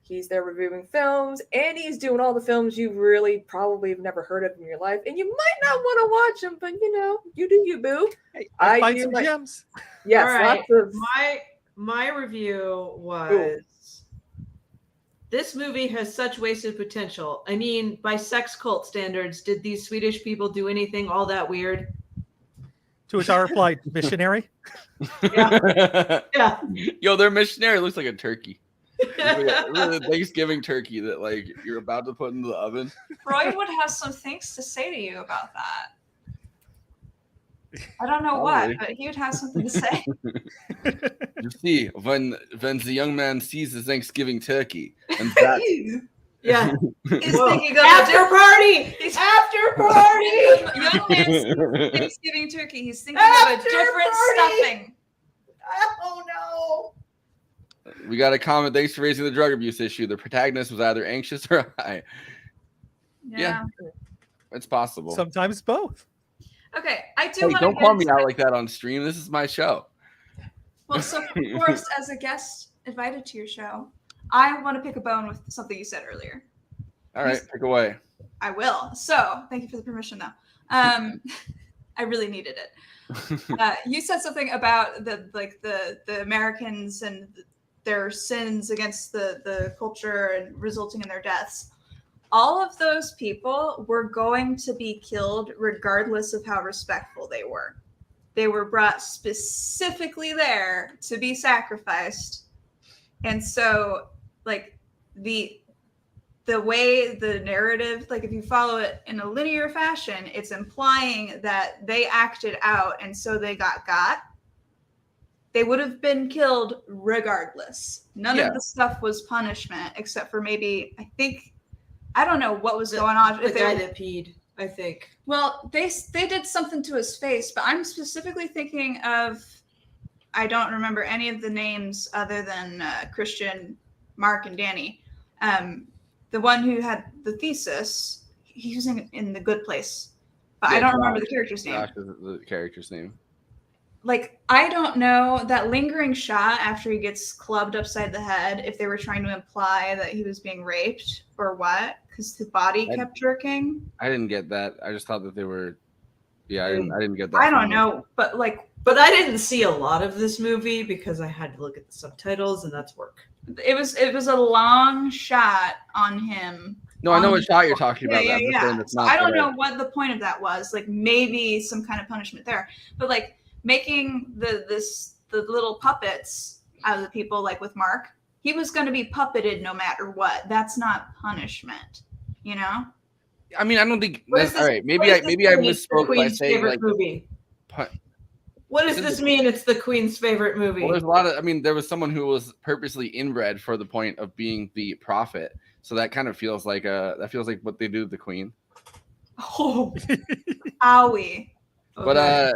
He's there reviewing films, and he's doing all the films you really probably have never heard of in your life, and you might not want to watch them, but you know, you do you, boo. Hey, I find some like, gems. yes, All right. lots of My review was this movie has such wasted potential. I mean, by sex cult standards, did these Swedish people do anything all that weird? To which I replied, missionary. Yeah. Yo, their missionary looks like a turkey. Really Thanksgiving turkey that like you're about to put into the oven. Freud would have some things to say to you about that. I don't know Probably. what, but he would have something to say. You see, when the young man sees the Thanksgiving turkey, and that Yeah. He's Whoa. thinking of After party! He's- After party! young man's Thanksgiving turkey. He's thinking of a After different party! stuffing. Oh no! we got a comment. Thanks for raising the drug abuse issue. The protagonist was either anxious or high. Yeah. It's possible. Sometimes both. Okay, I do Hey, want to don't call me out like that on stream. This is my show. Well, so Forrest, as a guest invited to your show, I want to pick a bone with something you said earlier. All right, pick away. I will. So, thank you for the permission, though. I really needed it. You said something about the Americans and their sins against the culture and resulting in their deaths. All of those people were going to be killed regardless of how respectful they were. They were brought specifically there to be sacrificed. And so, like, the way the narrative, like, if you follow it in a linear fashion, it's implying that they acted out and so they got. They would have been killed regardless. None of the stuff was punishment, except for maybe, I don't know what was going on. The guy that peed, I think. Well, they did something to his face, but I'm specifically thinking of, I don't remember any of the names other than Christian, Mark, and Danny. The one who had the thesis, he was in The Good Place, but I don't remember the character's name. Josh is the character's name. Like, I don't know, that lingering shot after he gets clubbed upside the head, if they were trying to imply that he was being raped or what, because the body kept jerking. I didn't get that. I just thought that they were. Yeah, I didn't get that. I don't know, but like, But I didn't see a lot of this movie because I had to look at the subtitles, and that's work. it was a long shot on him. No, I know what shot you're talking about. Yeah. Not I don't know what the point of that was. Like, maybe some kind of punishment there, but like making the little puppets out of the people, like with Mark, he was going to be puppeted no matter what. That's not punishment, you know. I mean, I don't think What that's is all this- right. Maybe what I is this maybe I movie? It's the misspoke by Queen's saying favorite like. movie. What does this mean? It's the Queen's favorite movie. Well, there's a lot of. I mean, there was someone who was purposely inbred for the point of being the prophet. So that kind of feels like what they do to the Queen. Oh, Owie. But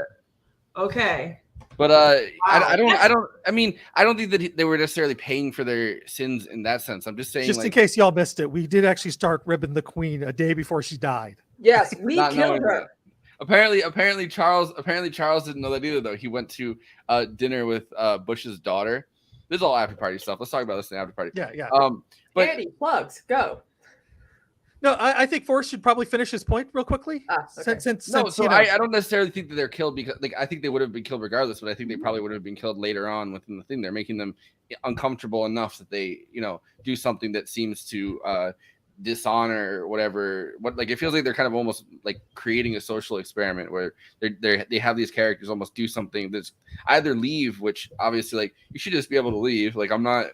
okay. But I don't think that they were necessarily paying for their sins in that sense. I'm just saying, Just like, in case y'all missed it, we did actually start ribbing the queen a day before she died. Yes, we not killed knowing her. that. Apparently Charles didn't know that either, though. He went to dinner with Bush's daughter. This is all after party stuff. Let's talk about this in the after party. Yeah. But Andy, plugs, go. No, I think Forrest should probably finish his point real quickly. Okay. Since no, so you know, I don't necessarily think that they're killed because, like, I think they would have been killed regardless, but I think they probably would have been killed later on within the thing. They're making them uncomfortable enough that they, do something that seems to dishonor or whatever. Like, it feels like they're kind of almost like creating a social experiment where they have these characters almost do something that's either leave, which obviously, like, you should just be able to leave. Like, I'm not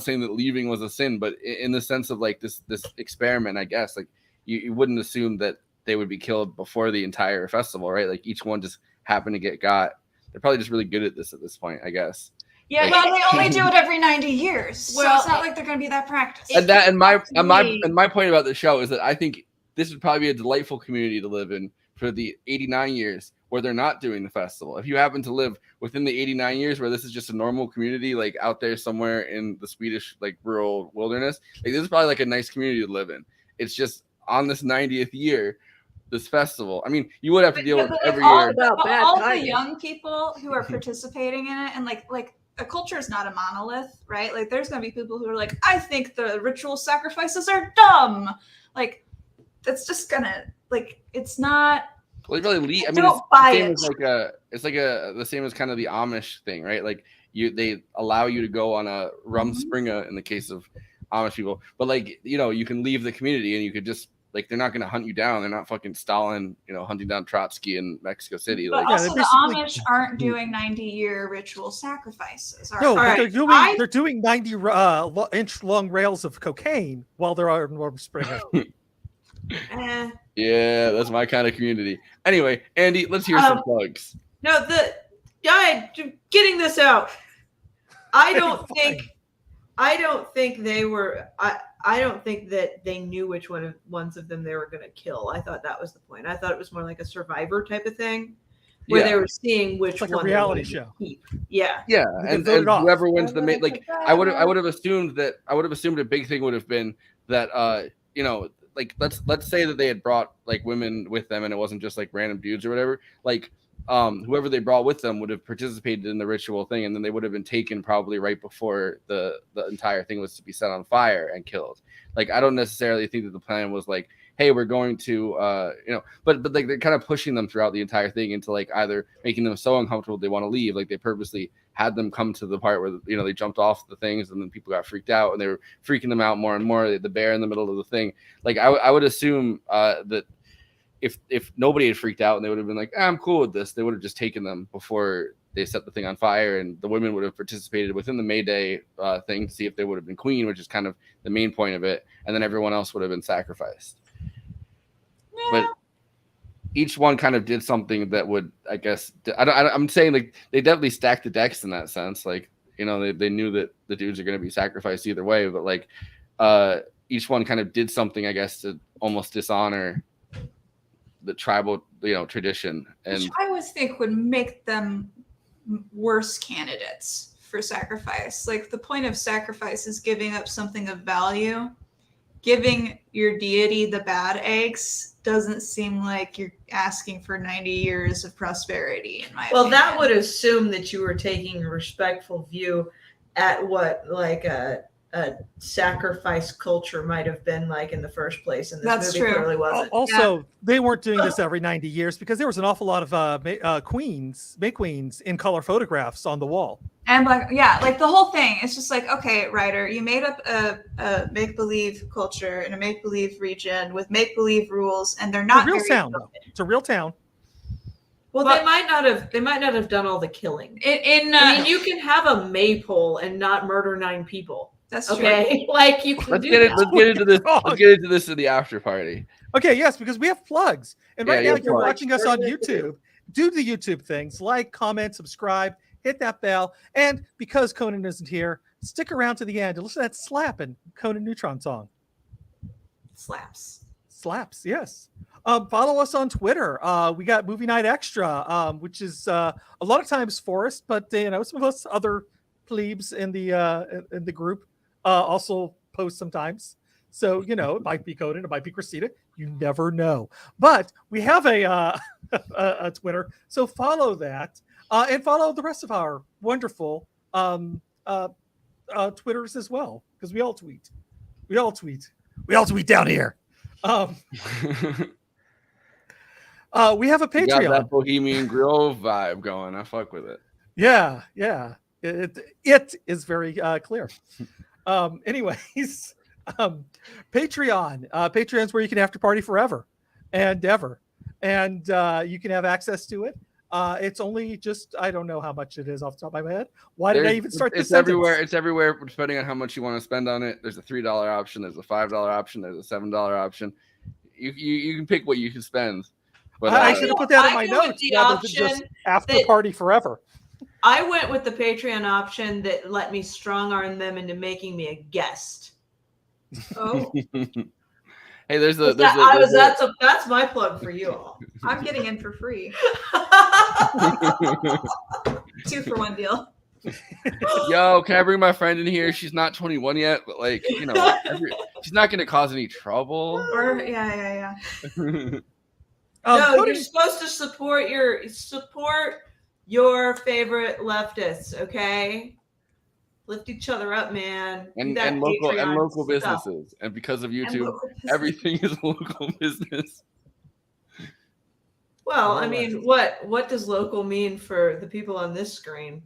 saying that leaving was a sin, but in the sense of like this experiment, I guess, like you wouldn't assume that they would be killed before the entire festival, right? Like each one just happened to get got. They're probably just really good at this point, I guess. Yeah, Like, well, they only do it every 90 years, so Well, it's not like they're going to be that practiced. And my point about the show is that I think this would probably be a delightful community to live in for the 89 years where they're not doing the festival. If you happen to live within the 89 years where this is just a normal community, like out there somewhere in the Swedish, like, rural wilderness, like, this is probably like a nice community to live in. It's just on this 90th year, this festival. I mean, you would have to deal with every year. All the young people who are participating in it, and like a culture is not a monolith, right? Like, there's going to be people who are like, I think the ritual sacrifices are dumb. Like, that's just gonna, like, it's not. Well, they really I mean, it's the same as kind of the Amish thing, right? Like, they allow you to go on a rumspringa in the case of Amish people, but like, you can leave the community and you could just, like, they're not going to hunt you down. They're not fucking Stalin, hunting down Trotsky in Mexico City. But Like, also, the Amish aren't doing 90-year ritual sacrifices. No, but right. they're doing 90-inch long rails of cocaine while they're on Rumspringa. Yeah, that's my kind of community. Anyway, Andy, let's hear some plugs. No, getting this out. I don't think they were. I don't think that they knew which ones of them they were going to kill. I thought that was the point. I thought it was more like a Survivor type of thing, where they were seeing which like one a reality show. Yeah, and whoever wins the main, like, I would have assumed a big thing would have been that like, let's say that they had brought, like, women with them and it wasn't just like random dudes or whatever. Like, whoever they brought with them would have participated in the ritual thing, and then they would have been taken probably right before the entire thing was to be set on fire and killed. Like, I don't necessarily think that the plan was like, hey, we're going to but like, they're kind of pushing them throughout the entire thing into, like, either making them so uncomfortable they want to leave. Like, they purposely had them come to the part where they jumped off the things and then people got freaked out and they were freaking them out more and more. The bear in the middle of the thing. Like, I would assume that if nobody had freaked out and they would have been like, I'm cool with this, they would have just taken them before they set the thing on fire, and the women would have participated within the May Day thing to see if they would have been queen, which is kind of the main point of it, and then everyone else would have been sacrificed. Yeah. But each one kind of did something that would, I guess, I'm saying, like, they definitely stacked the decks in that sense. Like, they knew that the dudes are going to be sacrificed either way, but like, each one kind of did something, I guess, to almost dishonor the tribal, tradition. And which I always think would make them worse candidates for sacrifice. Like, the point of sacrifice is giving up something of value. Giving your deity the bad eggs doesn't seem like you're asking for 90 years of prosperity, in my opinion. that would assume that you were taking a respectful view at what, like, a sacrifice culture might have been like in the first place, and this movie clearly wasn't. Also, they weren't doing this every 90 years because there was an awful lot of May queens in color photographs on the wall. And like the whole thing, it's just like, okay, writer, you made up a make-believe culture in a make-believe region with make-believe rules, and they're not It's a real town. It's a real town. Well, they might not have done all the killing. I mean, you can have a maypole and not murder 9 people. That's true. Okay, like, you can let's get into this. Let's get into this in the after party. Okay, yes, because we have plugs, and right now, if you're plugs. watching us on YouTube, do the YouTube things: like, comment, subscribe, hit that bell, and because Conan isn't here, stick around to the end and listen to that slapping Conan Neutron song. Slaps. Yes. Follow us on Twitter. We got Movie Night Extra, which is a lot of times Forrest, but some of us other plebes in the group also post sometimes. So it might be Conan, it might be Kristina. You never know. But we have a Twitter, so follow that and follow the rest of our wonderful Twitters as well, because we all tweet. We all tweet down here. We have a Patreon. You got that Bohemian Grove vibe going. I fuck with it. Yeah. It is very clear. Anyways, Patreon. Patreon's where you can after party forever and ever, and you can have access to it. It's only just, I don't know how much it is off the top of my head. Why did I even start this? It's everywhere. It's everywhere depending on how much you want to spend on it. There's a $3 option. There's a $5 option. There's a $7 option. You can pick what you can spend. But I should have put that in my notes. Rather than just after party forever. I went with the Patreon option that let me strong arm them into making me a guest. Oh, hey, that's my plug for you all. I'm getting in for free. 2-for-1 deal. Yo, can I bring my friend in here? She's not 21 yet, but she's not going to cause any trouble. Or yeah. No, you're supposed to support your favorite leftists, okay? Lift each other up, man. And local businesses. And because of YouTube, everything is a local business. Well, I mean, what does local mean for the people on this screen?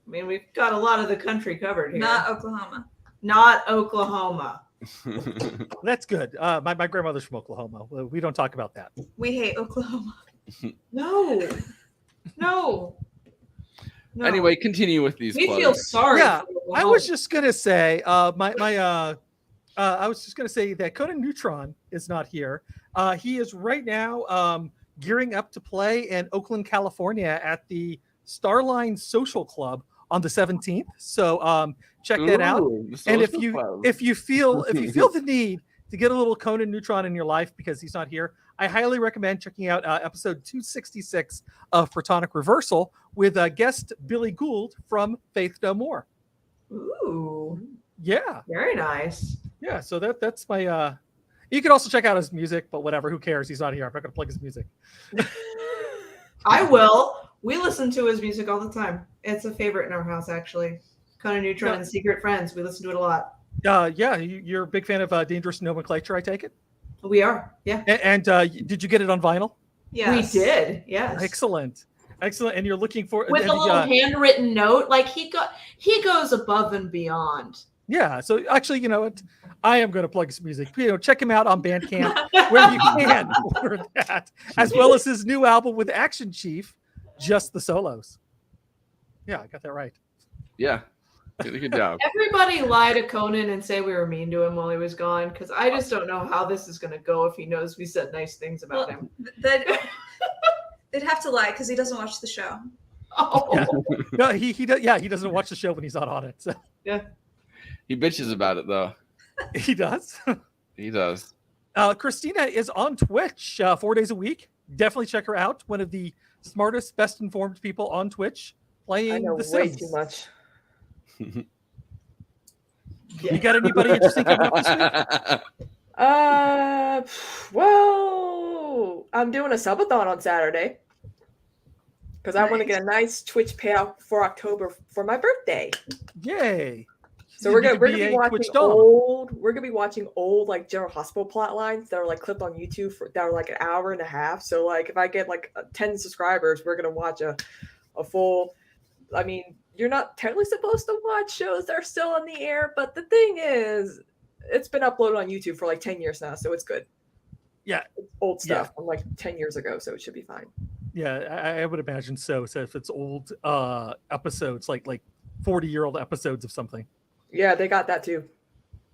I mean, we've got a lot of the country covered here. Not Oklahoma. Not Oklahoma. That's good. My grandmother's from Oklahoma. We don't talk about that. We hate Oklahoma. No. Anyway, continue with these. We feel sorry. Yeah, I was just gonna say, I was just gonna say that Conan Neutron is not here. He is right now gearing up to play in Oakland, California, at the Starline Social Club on the 17th. So check that out. And if you feel the need to get a little Conan Neutron in your life because he's not here, I highly recommend checking out episode 266 of Protonic Reversal with guest Billy Gould from Faith No More. Ooh. Yeah. Very nice. Yeah, so that's my you can also check out his music, but whatever, who cares? He's not here. I'm not gonna plug his music. I will. We listen to his music all the time. It's a favorite in our house, actually. Conan Neutron and Secret Friends. We listen to it a lot. Yeah, you're a big fan of Dangerous Nomenclature, I take it? We are, yeah. And did you get it on vinyl? Yes. We did, yes. Excellent. And you're looking for with a little handwritten note, like he goes above and beyond. Yeah, so actually, you know what? I am going to plug his music. Check him out on Bandcamp where you can order that, as well as his new album with Action Chief, Just the Solos. Yeah, I got that right. Yeah, good job. Everybody lie to Conan and say we were mean to him while he was gone, because I just don't know how this is going to go if he knows we said nice things about him. They'd have to lie because he doesn't watch the show. Oh. Yeah. No, he doesn't watch the show when he's not on it. So. Yeah. He bitches about it though. He does. He does. Kristina is on Twitch 4 days a week. Definitely check her out. One of the smartest, best informed people on Twitch playing I know The way Sims. too much. You got anybody interesting coming up this week? Well, I'm doing a subathon on Saturday because I want to get a nice Twitch payout for October for my birthday. Yay! So we're gonna be watching old like General Hospital plot lines that are like clipped on YouTube that are like an hour and a half. So like if I get like 10 subscribers, we're gonna watch a full. I mean, you're not technically supposed to watch shows that are still on the air, but the thing is, it's been uploaded on YouTube for like 10 years now, so it's good. Yeah, it's old stuff from like 10 years ago, so it should be fine. Yeah, I would imagine so. So if it's old episodes, like 40-year-old episodes of something. Yeah, they got that too.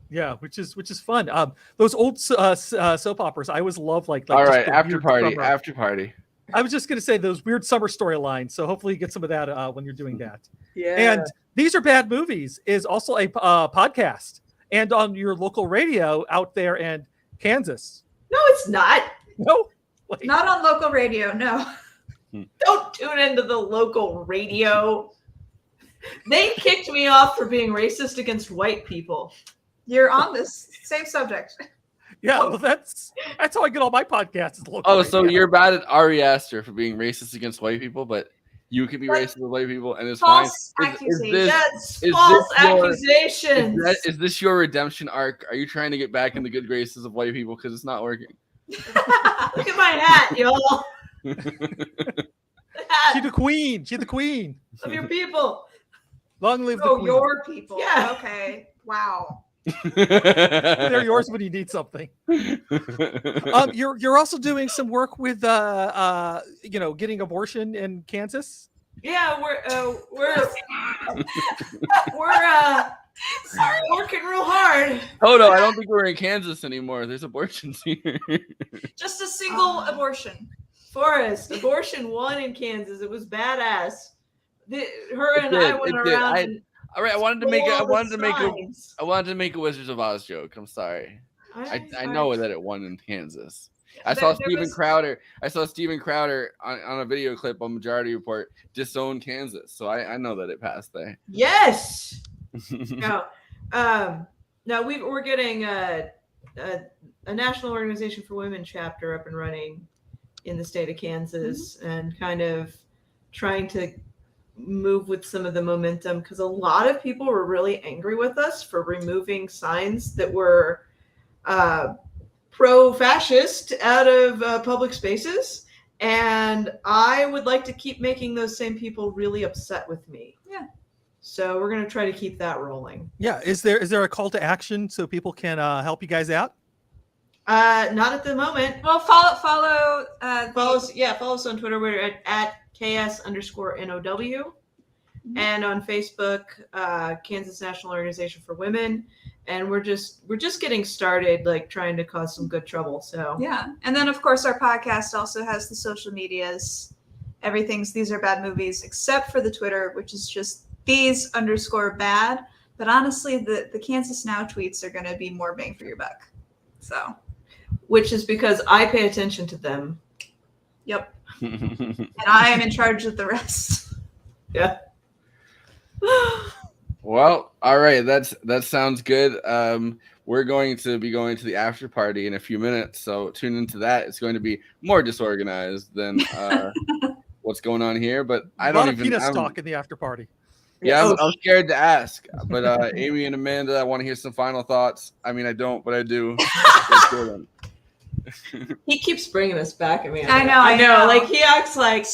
Yeah, which is fun. Those old soap operas, I always love like all right, after party. I was just gonna say those weird summer storylines. So hopefully you get some of that when you're doing that. Yeah. And These Are Bad Movies is also a podcast and on your local radio out there in Kansas. No, it's not. No. Wait. Not on local radio, no. Don't tune into the local radio. They kicked me off for being racist against white people. You're on this same subject. Yeah, well, that's how I get all my podcasts. Is local Oh, so radio. you're bad at Ari Aster for being racist against white people, but you can be racist with white people and it's fine. False accusation. That's is false this your- accusations. Is this your redemption arc? Are you trying to get back in the good graces of white people because it's not working? Look at my hat, y'all. The She's hat the queen. She's the queen. of your people. Long live the Oh, queen. your people. Yeah. Okay. Wow. They're yours when you need something. You're also doing some work with getting abortion in Kansas. Yeah, we're working real hard. Oh no, I don't think we're in Kansas anymore. There's abortions here. Just a single abortion. Forrest, abortion won in Kansas. It was badass. Her and I went It did. around. And All right, I wanted to make a Wizards of Oz joke. I'm sorry. I know that it won in Kansas. I saw Steven Crowder on a video clip on Majority Report disown Kansas, so I know that it passed there. Yes. No, we're getting a National Organization for Women chapter up and running in the state of Kansas, and kind of trying to move with some of the momentum, because a lot of people were really angry with us for removing signs that were pro-fascist out of public spaces, and I would like to keep making those same people really upset with me. Yeah. So we're going to try to keep that rolling. Yeah. Is there a call to action so people can help you guys out? Not at the moment. Well, follow Follow us on Twitter. We're at KS_NOW, and on Facebook, Kansas National Organization for Women. And we're just getting started, like trying to cause some good trouble. So Yeah. And then of course our podcast also has the social medias. Everything's These Are Bad Movies, except for the Twitter, which is just these_bad. But honestly, the Kansas Now tweets are gonna be more bang for your buck. So which is because I pay attention to them. Yep. And I am in charge of the rest. Yeah. Well, all right, that sounds good. We're going to be going to the after party in a few minutes, so tune into that. It's going to be more disorganized than what's going on here, but I don't even. Penis talk in the after party. Yeah, I'm scared to ask, but Amy and Amanda, I want to hear some final thoughts. I mean, I don't, but I do. He keeps bringing us back. I mean, I know. Like he acts like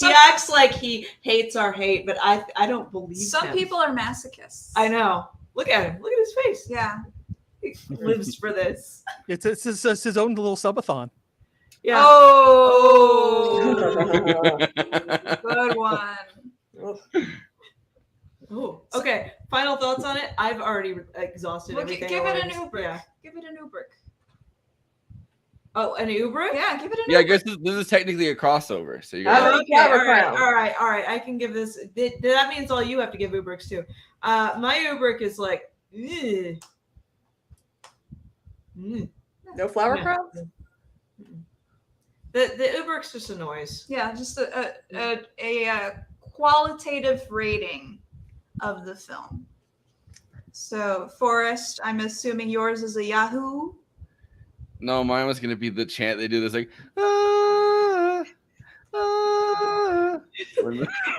he hates our hate, but I don't believe Some him. people are masochists. I know. Look at him. Look at his face. Yeah. He lives for this. It's his own little subathon. Yeah. Oh. Good one. Oh. Okay. Final thoughts on it. I've already exhausted Well, everything. give I it wanted an to- Uber. Yeah. Give it an Uber. Oh, an Uber? Yeah, give it an Yeah, I Uber. guess this is technically a crossover. So you Oh, guys. okay. All right. I can give this. That means all you have to give Ubrics too. My Ubric is like, ugh. No flower Yeah. crowns? The Ubric's just a noise. Yeah, just a qualitative rating of the film. So, Forrest, I'm assuming yours is a Yahoo. No, mine was gonna be the chant they do. This like ah, ah,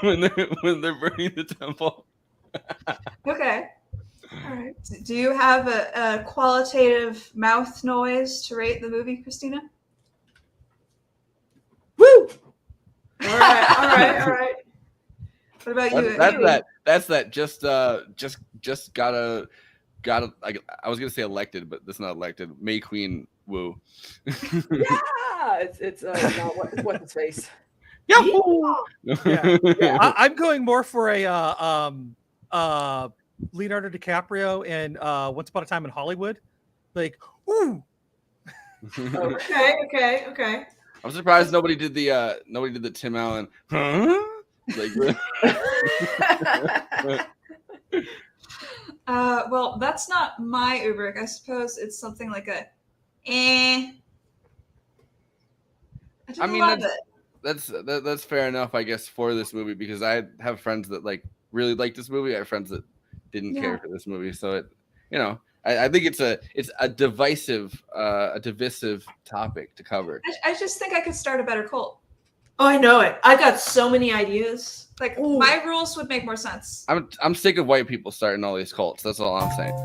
when they're burning the temple. Okay. All right. Do you have a qualitative mouth noise to rate the movie, Kristina? Woo! All right. What about you? That's that. Just gotta. I was gonna say elected, but that's not elected. May Queen woo. Yeah, it's not what's his face. Yahoo! Yeah. I'm going more for a Leonardo DiCaprio and Once Upon a Time in Hollywood. Like, ooh. Okay. I'm surprised nobody did the Tim Allen. Huh? Like, well, that's not my Ubric. I suppose it's something like a eh. didn't I mean, love it. that's fair enough, I guess, for this movie, because I have friends that like really like this movie. I have friends that didn't care for this movie, so it, you know, I think it's a divisive topic to cover. I just think I could start a better cult. Oh, I know it. I got so many ideas. Like Ooh. my rules would make more sense. I'm sick of white people starting all these cults. That's all I'm saying.